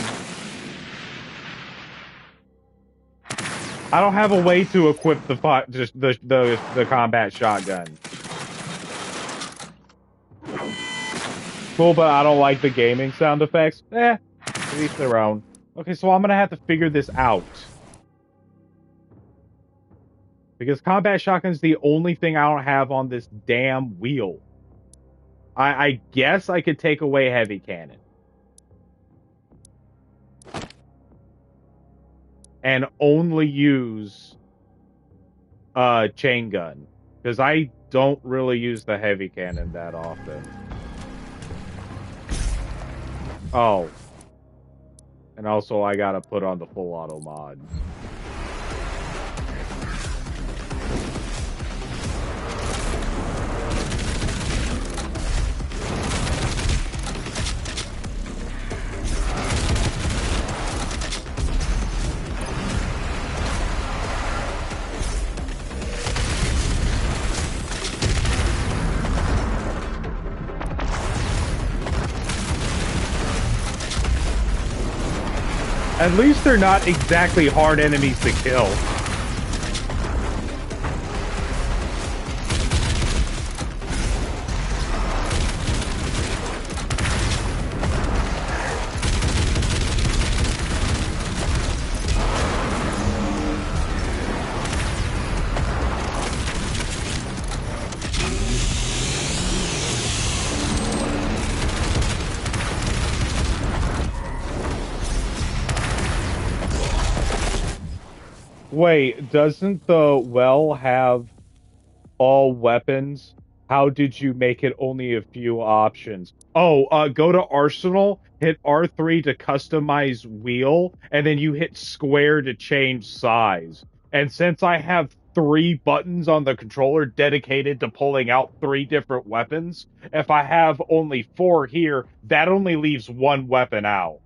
I don't have a way to equip the combat shotgun. Cool, but I don't like the gaming sound effects. To each their own. Okay, so I'm gonna have to figure this out. Because combat shotgun's the only thing I don't have on this damn wheel. I guess I could take away heavy cannon. And only use chain gun. Because I don't really use the heavy cannon that often. Oh. And also I gotta put on the full auto mod. At least they're not exactly hard enemies to kill. Wait, doesn't the well have all weapons? How did you make it only a few options? Oh, go to Arsenal, hit R3 to customize wheel, and then you hit square to change size. And since I have 3 buttons on the controller dedicated to pulling out 3 different weapons, if I have only 4 here, that only leaves 1 weapon out.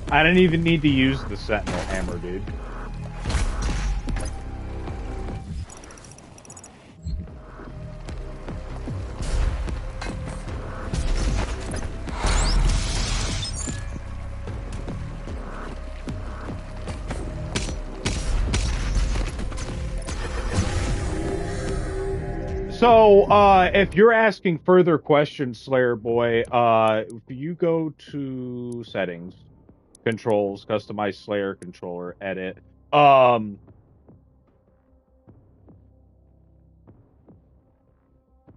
I didn't even need to use the sentinel hammer, dude. So, if you're asking further questions, Slayer Boy, if you go to settings, controls, customize Slayer controller, edit, I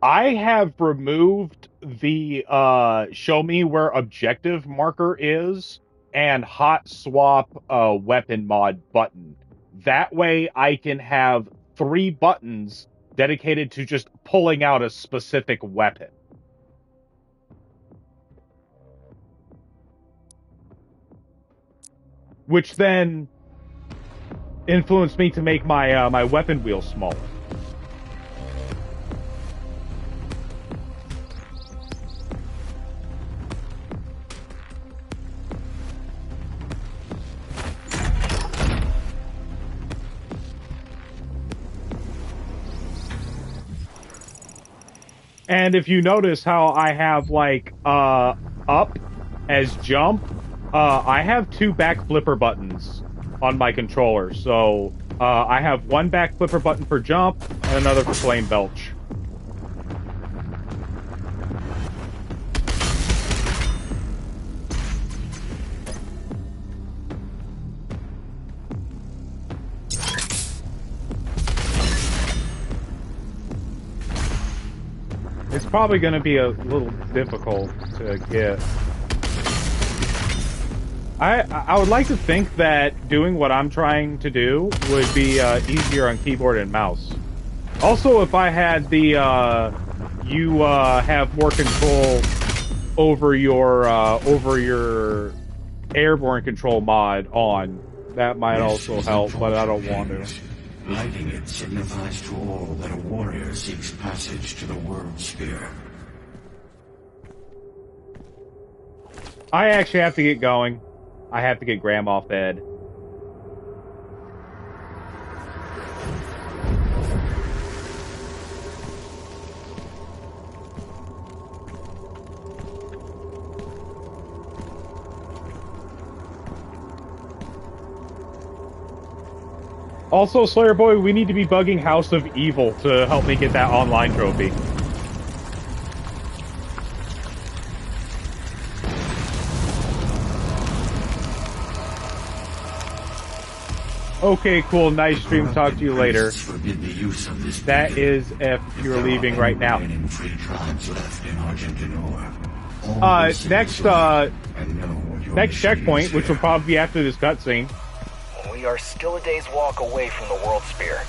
have removed the, show me where objective marker is and hot swap, weapon mod button. That way I can have 3 buttons dedicated to just pulling out a specific weapon. Which then influenced me to make my my weapon wheel smaller. And if you notice how I have like up as jump, I have 2 back flipper buttons on my controller. So I have 1 back flipper button for jump and another for flame belch. It's probably going to be a little difficult to get. I would like to think that doing what I'm trying to do would be easier on keyboard and mouse. Also, if I had the you have more control over your airborne control mod on, that might also help, but I don't want to. Lighting it signifies to all that a warrior seeks passage to the world sphere. I actually have to get going. I have to get Grandma fed. Also, Slayer Boy, we need to be bugging House of Evil to help me get that online trophy. Okay, cool. Nice stream. Talk to you later. That is if you're leaving right now. Next checkpoint, which will probably be after this cutscene. We are still a day's walk away from the World Spear.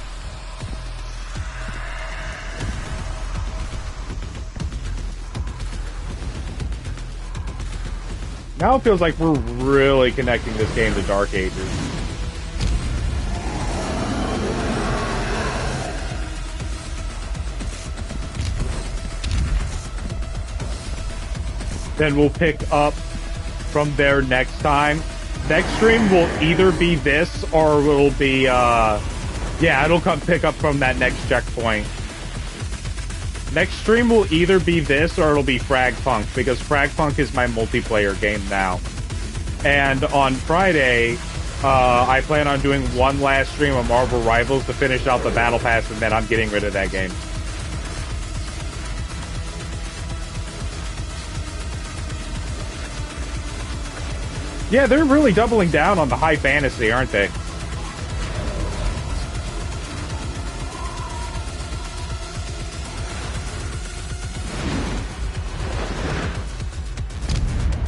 Now it feels like we're really connecting this game to Dark Ages. Then we'll pick up from there next time. Next stream will either be this or it'll be, yeah, it'll come pick up from that next checkpoint. Next stream will either be this or it'll be Fragpunk, because Fragpunk is my multiplayer game now. And on Friday, I plan on doing one last stream of Marvel Rivals to finish out the Battle Pass, and then I'm getting rid of that game. Yeah, they're really doubling down on the high fantasy, aren't they?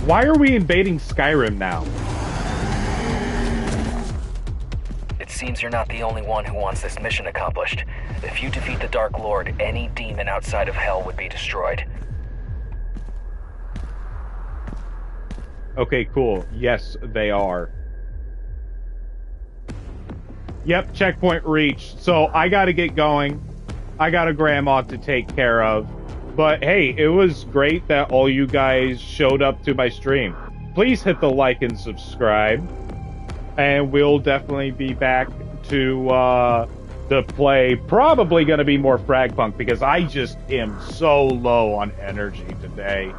Why are we invading Skyrim now? It seems you're not the only one who wants this mission accomplished. If you defeat the Dark Lord, any demon outside of Hell would be destroyed. Okay, cool. Yes, they are. Yep, checkpoint reached. So I gotta get going. I got a grandma to take care of. But hey, it was great that all you guys showed up to my stream. Please hit the like and subscribe. And we'll definitely be back to play. Probably gonna be more Fragpunk, because I just am so low on energy today.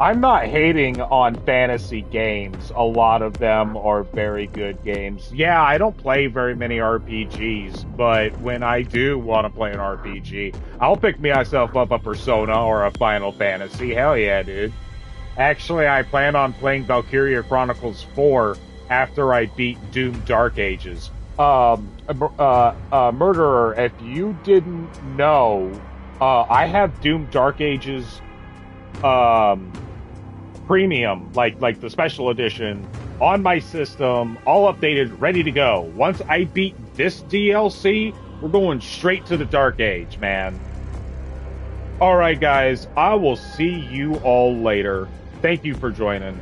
I'm not hating on fantasy games. A lot of them are very good games. Yeah, I don't play very many RPGs, but when I do want to play an RPG, I'll pick myself up a Persona or a Final Fantasy. Hell yeah, dude. Actually, I plan on playing Valkyria Chronicles 4 after I beat Doom Dark Ages. Murderer, if you didn't know, I have Doom Dark Ages, premium, like the special edition on my system, all updated, ready to go. Once I beat this DLC, we're going straight to the Dark Age, man. Alright, guys, I will see you all later. Thank you for joining.